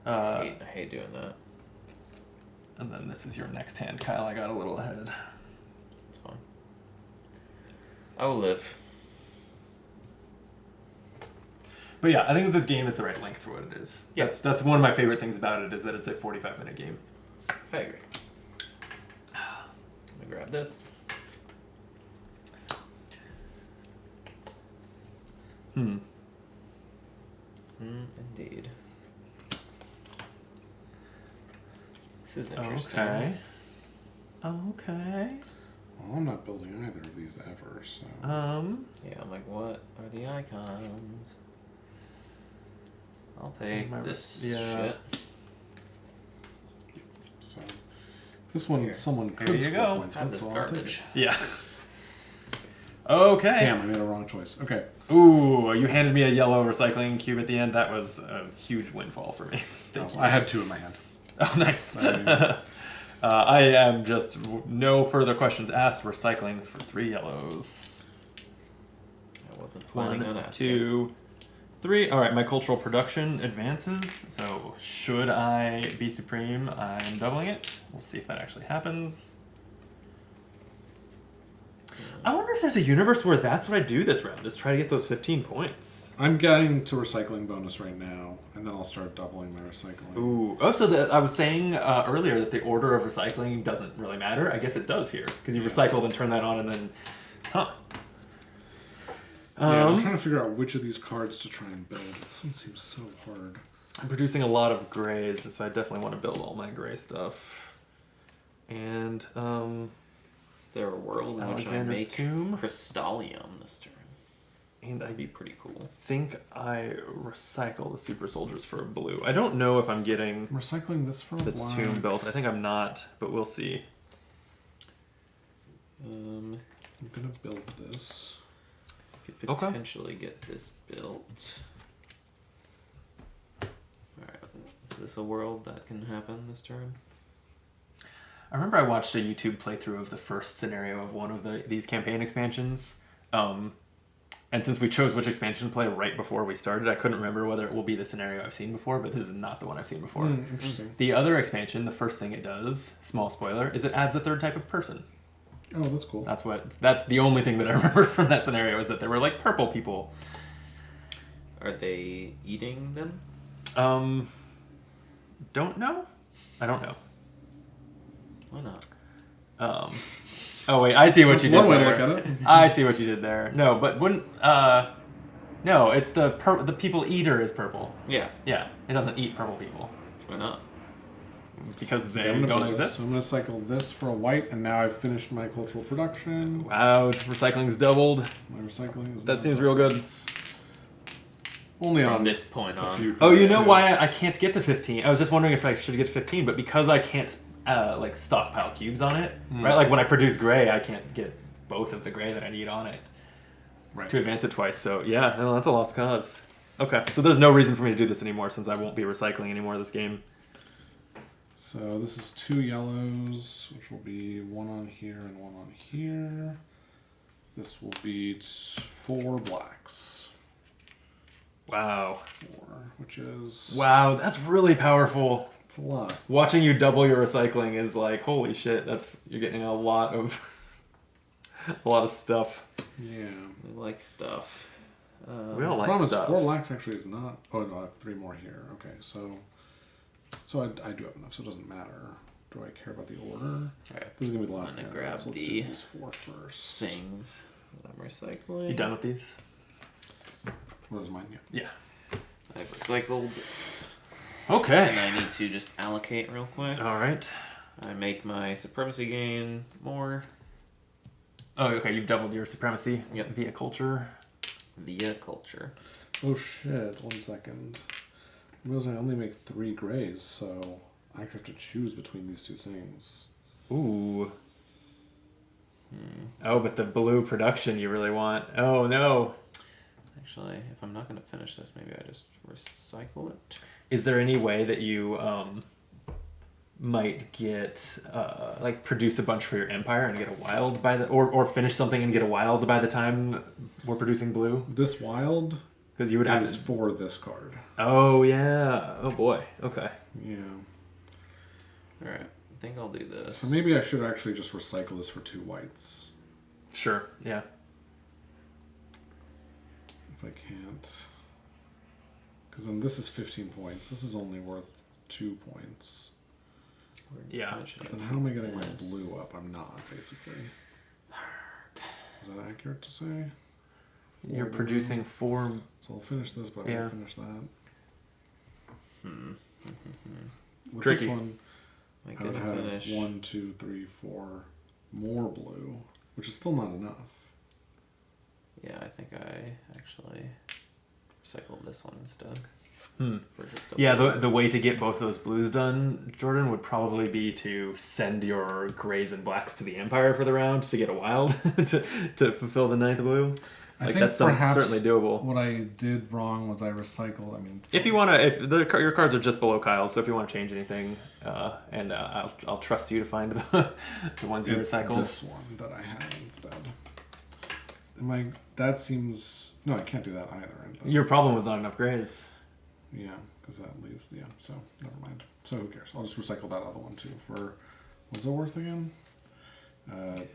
I hate doing that. And then this is your next hand, Kyle. I got a little ahead. It's fine. I will live. But yeah, I think that this game is the right length for what it is. Yeah. That's one of my favorite things about it, is that it's a 45-minute game. I agree. Let me grab this. Indeed. This is interesting. Okay. Well, I'm not building either of these ever, so... Yeah, I'm like, what are the icons? I'll take this shit. So, this one, someone could you score go. points Have with, this so I'll take garbage. it. Yeah. Okay. Damn, I made a wrong choice. Okay. Ooh, you handed me a yellow recycling cube at the end. That was a huge windfall for me. Thank you. I had 2 in my hand. Oh, nice. I am just no further questions asked. Recycling for 3 yellows. I wasn't planning on 1, asking. 2, 3. All right, my cultural production advances. So should I be supreme, I'm doubling it. We'll see if that actually happens. I wonder if there's a universe where that's what I do this round, is try to get those 15 points. I'm getting to recycling bonus right now, and then I'll start doubling my recycling. Ooh. Oh, so I was saying earlier that the order of recycling doesn't really matter. I guess it does here, because you recycle, then turn that on, and then... Huh. Yeah, I'm trying to figure out which of these cards to try and build. This one seems so hard. I'm producing a lot of grays, so I definitely want to build all my gray stuff. And, Is there a world in which I Alexander's make Tomb. Crystallium this turn? And That'd be pretty cool. think I recycle the super soldiers for a blue. I don't know if I'm getting I'm recycling this for a the black. tomb built. I think I'm not, but we'll see. I'm gonna build this. Could potentially get this built. Alright, is this a world that can happen this turn? I remember I watched a YouTube playthrough of the first scenario of one of these campaign expansions. And since we chose which expansion to play right before we started, I couldn't remember whether it will be the scenario I've seen before, but this is not the one I've seen before. Interesting. The other expansion, the first thing it does, small spoiler, is it adds a 3rd type of person. Oh, that's cool. That's the only thing that I remember from that scenario, is that there were like purple people. Are they eating them? Don't know? I don't know. Why not? Oh wait, I see what you did one way there. to look at it. I see what you did there. No, but wouldn't no, it's the people eater is purple. Yeah. Yeah, it doesn't eat purple people Why not? because they I'm gonna don't build this. exist. So I'm gonna cycle this for a white, and now I've finished my cultural production. Wow, recycling's doubled. My recycling is That not seems real good. only From on this point a on. few Oh, you cards, know too. why I can't get to 15? I was just wondering if I should get to 15, but because I can't like stockpile cubes on it, right? Like when I produce gray, I can't get both of the gray that I need on it Right. to advance it twice. So yeah, no, that's a lost cause. Okay, so there's no reason for me to do this anymore since I won't be recycling anymore this game. So this is 2 yellows, which will be 1 on here and 1 on here. This will be 4 blacks. Wow. 4, which is Wow, that's really powerful. it's a lot. Watching you double your recycling is like, holy shit, you're getting a lot of stuff. Yeah. We like stuff. We all like Problem is, stuff. 4 blacks actually is not. Oh no, I have 3 more here. Okay, so I do have enough, so it doesn't matter. Do I care about the order? Alright. This is gonna be the last I'm gonna hand, grab so let's the do these 4 first. things. I'm recycling. You done with these? Well, that was mine, yeah. Yeah. I've recycled. Okay. And I need to just allocate real quick. All right. I make my supremacy gain more. Oh, okay. You've doubled your supremacy Yep. via culture. Via culture. Oh shit, 1 second. I realize I only make 3 grays, so I have to choose between these 2 things. Ooh. Oh, but the blue production you really want. Oh, no. Actually, if I'm not going to finish this, maybe I just recycle it. Is there any way that you might get like produce a bunch for your empire and get a wild by the or finish something and get a wild by the time we're producing blue? This wild Because you would have is for this card. Oh yeah. Oh boy. Okay. Yeah. Alright, I think I'll do this. So maybe I should actually just recycle this for 2 whites. Sure. Yeah. If I can't. Because then this is 15 points. This is only worth 2 points. Yeah. Then how am I getting my blue up? I'm not, basically. Is that accurate to say? You're 4 producing blue. 4. So I'll finish this, but I Yeah. won't finish that. With Tricky. this one, I I would could have finish. 1, 2, 3, 4 more blue, which is still not enough. Yeah, I think I actually recycled this one instead. For just a Yeah, blue. the way to get both those blues done, Jordan, would probably be to send your grays and blacks to the Empire for the round to get a wild to fulfill the 9th blue. I Like think that's perhaps certainly doable. What I did wrong was I recycled. I mean, If you want to, if your cards are just below Kyle's, so if you want to change anything, I'll trust you to find the ones you it's recycled. this one that I have instead. That seems no, I can't do that either. Your problem was not enough grays. Yeah, because that leaves the so never mind. So who cares? I'll just recycle that other one too for what's it worth again?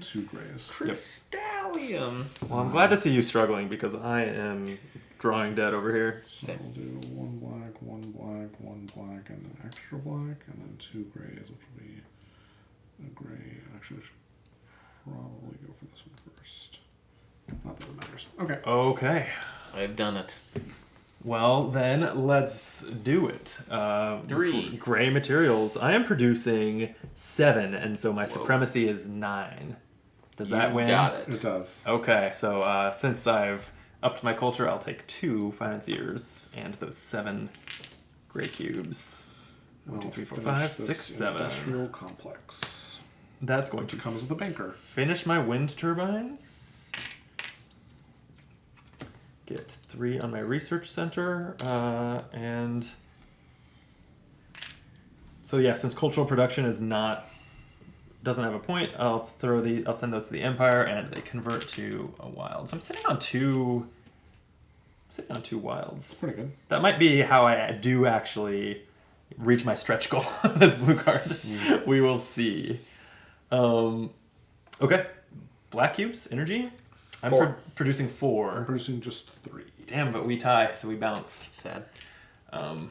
2 grays. Crystallium. Well, I'm glad to see you struggling because I am drawing dead over here. So we'll do 1 black, 1 black, 1 black, and an extra black, and then 2 grays, which will be a gray. Actually, I should probably go for this one first. Not that it matters. Okay. Okay. I've done it. Well, then let's do it. 3. Gray materials. I am producing 7, and so my Whoa. supremacy is 9. Does that win? Got it. It does. Okay, so since I've upped my culture, I'll take 2 financiers and those 7 gray cubes. 1, 2, 3, 4, 5, 6, 7. Industrial complex. That's going Which to comes with a banker. finish my wind turbines. Get 3 on my research center, and so yeah, since cultural production doesn't have a point, I'll send those to the Empire, and they convert to a wild. So I'm sitting on 2 wilds. Pretty good. That might be how I do actually reach my stretch goal of this blue card. We will see. Okay, black cubes, energy. I'm 4. producing 4. I'm producing just 3. Damn, but we tie, so we bounce. Sad. 4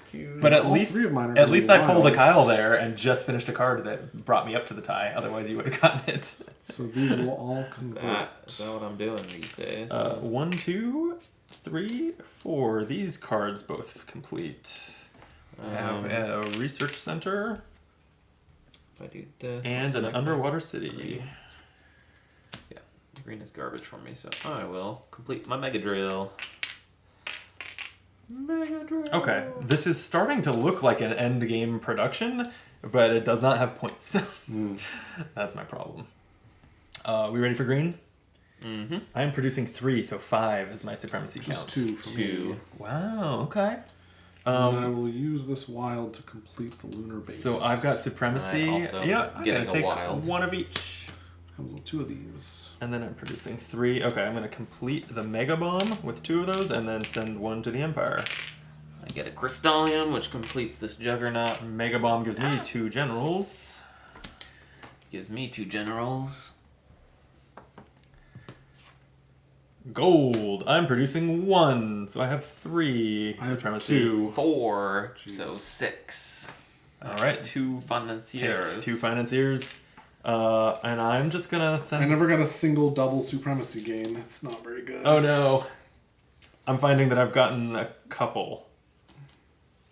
cubes. But All 3 of mine are at least I pulled a wilds. Kyle there and just finished a card that brought me up to the tie. Otherwise, you would have gotten it. So these will all Is convert. that what I'm doing these days? 1, 2, 3, 4. These cards both complete. I have a research center If I do this, and what's the an next underwater one? city. Yeah, green is garbage for me, so I will complete my mega drill. Mega drill. Okay, this is starting to look like an end game production, but it does not have points. That's my problem. We ready for green? Mm-hmm. I am producing 3, so 5 is my supremacy Just count. 2 for 2. me. Wow, okay. And I will use this wild to complete the lunar base. So I've got supremacy. I also You know, what, I'm getting gonna a take wild. 1 of each. Comes with 2 of these. And then I'm producing 3. Okay, I'm gonna complete the Mega Bomb with 2 of those and then send 1 to the Empire. I get a Crystallium, which completes this Juggernaut. Mega Bomb gives me 2 generals. Gives me 2 generals. Gold. I'm producing 1, so I have 3 I have supremacy. 2. 4, Jeez. so 6. All right. 2 financiers. Take 2 financiers. And I'm just gonna I send. never got a single double supremacy gain. It's not very good. Oh no. I'm finding that I've gotten a couple.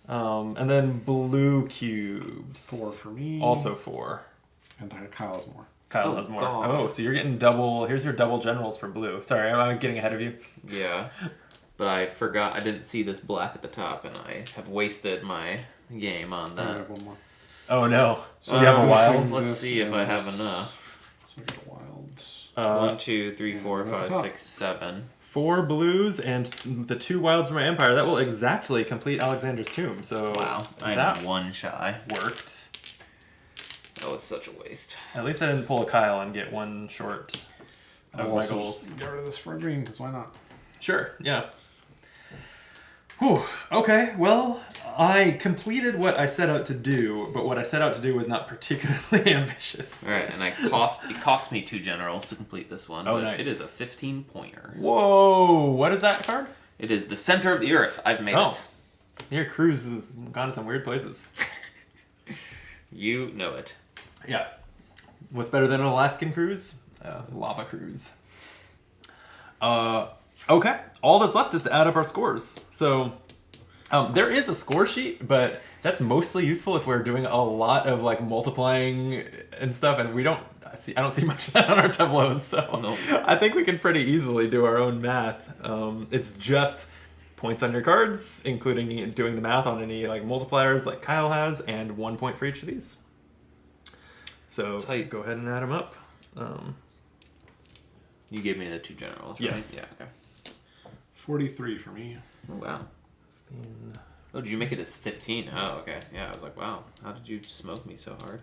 And then blue cubes. 4 for me. Also 4. And Kyle has more. Kyle Oh, has more. God. Oh, so you're getting double. Here's your double generals for blue. Sorry, I'm getting ahead of you. Yeah. But I forgot, I didn't see this black at the top, and I have wasted my game on I that. have one more. Oh no. So do you have a wild? Let's This see if I have is- enough. So I got a wild. 1, 2, 3, 4, and at the 5, top. 6, 7. 4 blues and the 2 wilds from my empire. That will exactly complete Alexander's tomb. So Wow. I'm that 1 shy. worked. That was such a waste. At least I didn't pull a Kyle and get 1 short I'll of my also goals. just get rid of this for a green, because why not? Sure, yeah. Whew. Okay, well, I completed what I set out to do, but what I set out to do was not particularly ambitious. Alright, and it cost me 2 generals to complete this one. Oh, but nice. It is a 15-pointer. Whoa! What is that card? It is the center of the earth. I've made Oh. it. Your cruise has gone to some weird places. You know it. Yeah. What's better than an Alaskan cruise? Lava cruise. Okay. All that's left is to add up our scores. So there is a score sheet, but that's mostly useful if we're doing a lot of like multiplying and stuff, and I don't see much of that on our tableaus. So No. I think we can pretty easily do our own math. It's just points on your cards, including doing the math on any like multipliers like Kyle has, and 1 point for each of these. So Tight. go ahead and add them up. You gave me the 2 generals, right? Yes. Yeah, okay. 43 for me. Oh, wow. Oh, did you make it as 15? Oh, okay. Yeah, I was like, wow, how did you smoke me so hard?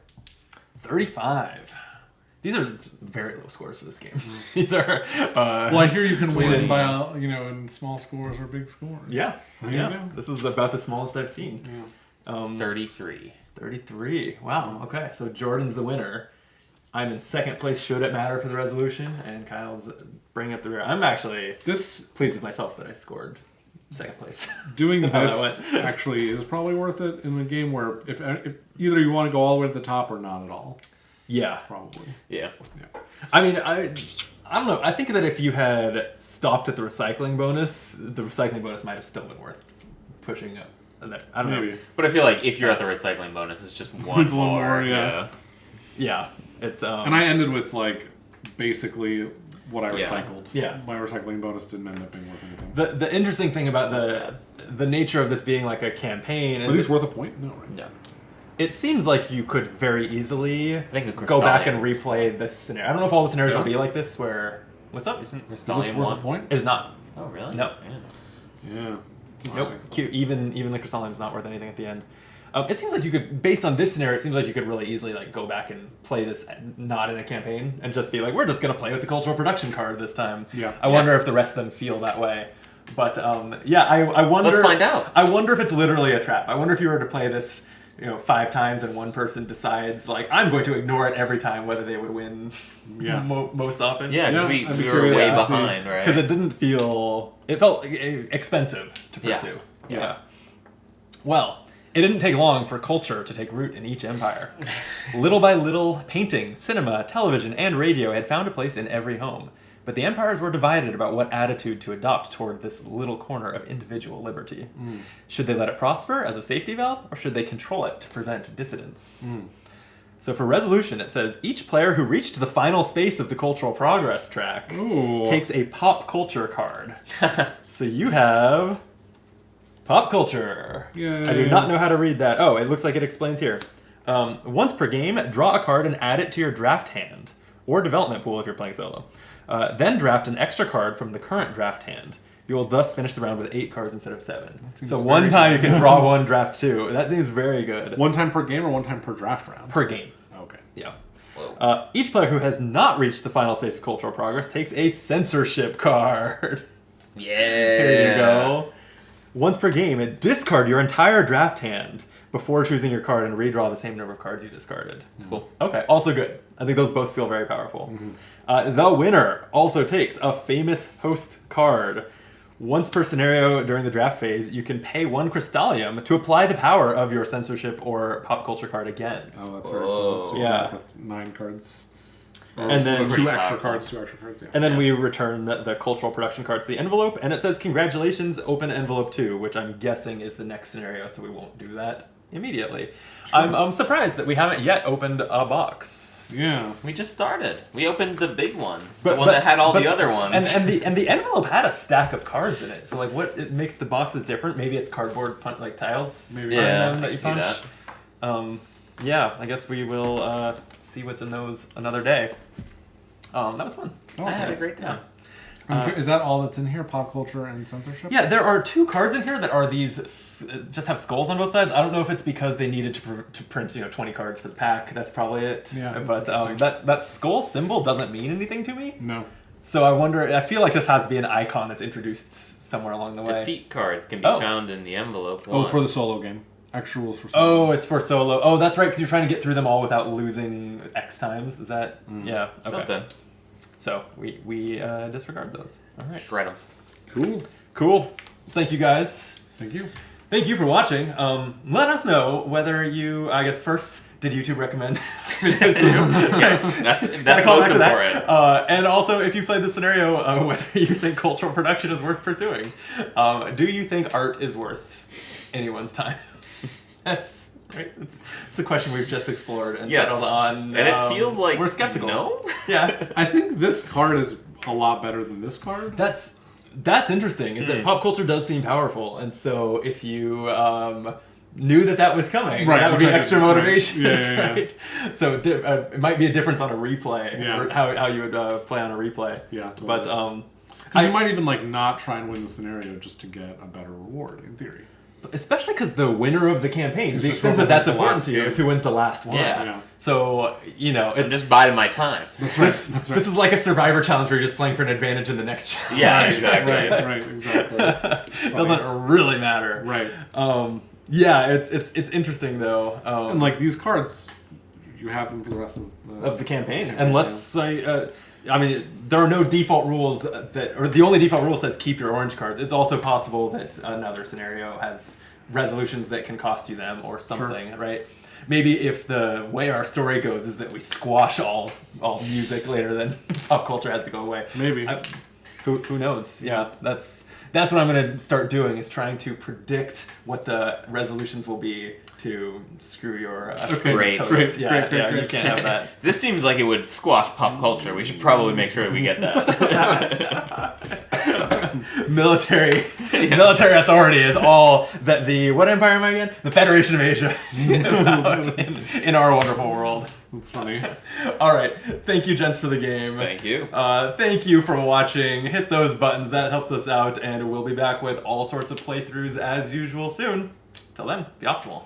35. These are very low scores for this game. These are. Well, I hear you can win 20. by, in small scores or big scores. Yeah. There you Yeah. go. This is about the smallest I've seen. Yeah. 33. 33. Wow. Okay. So Jordan's the winner. I'm in second place, should it matter for the resolution, and Kyle's bringing up the rear. I'm actually This pleased with myself that I scored second place. doing How that this went. actually is probably worth it in a game where if either you want to go all the way to the top or not at all. Yeah. Probably. Yeah. I mean, I don't know. I think that if you had stopped at the recycling bonus might have still been worth pushing up. I don't Maybe. know. But I feel like if you're at the recycling bonus, it's just one It's one more. more, yeah. Yeah. It's And I ended with like basically what I Yeah. recycled. Yeah. My recycling bonus didn't end up being worth anything. The interesting thing about That's the nature of this being like a campaign Are is these worth a point? No, right? No. it seems like you could very easily think a go back and Crystallium. replay this scenario. I don't know if all the scenarios will Yeah. be like this where what's up? Isn't Is this Crystallium worth a one? point? It's not. Oh, really? No. Man. Yeah. It's Nope. interesting. Cute. Even the Crystallium's not worth anything at the end. It seems like you could, based on this scenario, it seems like you could really easily like go back and play this not in a campaign and just be like, we're just gonna play with the cultural production card this time. Yeah. I wonder if the rest of them feel that way. But yeah, I wonder. Let's find out. I wonder if it's literally a trap. I wonder if you were to play this, 5 times and one person decides like I'm going to ignore it every time, whether they would win. Yeah. Most often. Yeah, because Yeah, I'd be we were curious way to see. behind, right? Because it didn't feel. It felt expensive to Yeah. pursue. Yeah. Well, it didn't take long for culture to take root in each empire. Little by little, painting, cinema, television, and radio had found a place in every home. But the empires were divided about what attitude to adopt toward this little corner of individual liberty. Should they let it prosper as a safety valve, or should they control it to prevent dissidence? So for resolution, it says, each player who reached the final space of the cultural progress track Ooh. takes a pop culture card. So you have pop culture. Yay. I do not know how to read that. Oh, it looks like it explains here. Once per game, draw a card and add it to your draft hand, or development pool if you're playing solo. Then draft an extra card from the current draft hand. You will thus finish the round with 8 cards instead of 7. seems So one very time good. you can draw one, draft 2. That seems very good. One time per game or one time per draft round? Per game. Okay. Yeah. Whoa. Each player who has not reached the final space of cultural progress takes a censorship card. Yeah. There you go. Once per game, discard your entire draft hand before choosing your card and redraw the same number of cards you discarded. It's cool. Okay, also good. I think those both feel very powerful. The winner also takes a famous host card. Once per scenario during the draft phase, you can pay 1 Crystallium to apply the power of your censorship or pop culture card again. Oh, that's very cool. So Yeah. with 9 cards. And then Two Pretty extra powerful. cards, 2 extra cards, yeah. And then we return the cultural production card to the envelope, and it says, congratulations, open envelope 2, which I'm guessing is the next scenario, so we won't do that immediately. I'm surprised that we haven't yet opened a box. Yeah. We just started. We opened the big one. But- the one but- that had all but- the other ones. And the envelope had a stack of cards in it, so like what it makes the boxes different? Maybe it's cardboard like tiles Maybe. on Yeah, them I that you see punch. that. Yeah, I guess we will see what's in those another day. That was fun. Oh, I had a nice. great time. Is that all that's in here? Pop culture and censorship? Yeah, there are 2 cards in here that are just have skulls on both sides. I don't know if it's because they needed to print 20 cards for the pack. That's probably it. Yeah, But that's interesting. that skull symbol doesn't mean anything to me. No. So I wonder. I feel like this has to be an icon that's introduced somewhere along the way. Defeat cards can be Oh. found in the envelope. Oh, one. for the solo game. Extra rules for solo. Oh, it's for solo. Oh, that's right, because you're trying to get through them all without losing X times. Is that? Yeah. Okay. Something. So we disregard those. All right. Shred them. Cool. Cool. Thank you guys. Thank you. Thank you for watching. Let us know whether you. I guess first, did YouTube recommend videos to you? That's Gotta call most back to important. that. And also, if you played the scenario, whether you think cultural production is worth pursuing. Do you think art is worth anyone's time? That's right. It's the question we've just explored and Yes. settled on. And it feels like we're skeptical. No. Yeah. I think this card is a lot better than this card. That's interesting. Is that pop culture does seem powerful, and so if you knew that was coming, Right, that would be which I extra did, right. motivation. Yeah. Right? So it might be a difference on a replay. Yeah. Or how you would play on a replay. Yeah, totally. But 'Cause you might even not try and win the scenario just to get a better reward, in theory. especially because the winner of the campaign, to It's the just extent that whoever that's wins the important last to you, game. is who wins the last one. Yeah. Yeah. So I'm it's just biding my time. That's right. That's right. this is like a survivor challenge where you're just playing for an advantage in the next challenge. Yeah, right, exactly. Right, exactly. It doesn't really matter. Right. Yeah, it's interesting though. And these cards, you have them for the rest of The campaign, unless I mean, there are no default rules or the only default rule says keep your orange cards. It's also possible that another scenario has resolutions that can cost you them or something, right? Maybe if the way our story goes is that we squash all music later, then pop culture has to go away. Maybe. Who knows? Yeah, that's what I'm going to start doing, is trying to predict what the resolutions will be to screw your Great. host. Great, Yeah, great, yeah, great. you can't have that. This seems like it would squash pop culture. We should probably make sure we get that. Military authority is all that what empire am I again? The Federation of Asia is about in our wonderful world. That's funny. All right, thank you, gents, for the game. Thank you. Thank you for watching. Hit those buttons, that helps us out, and we'll be back with all sorts of playthroughs as usual soon. Till then, be optimal.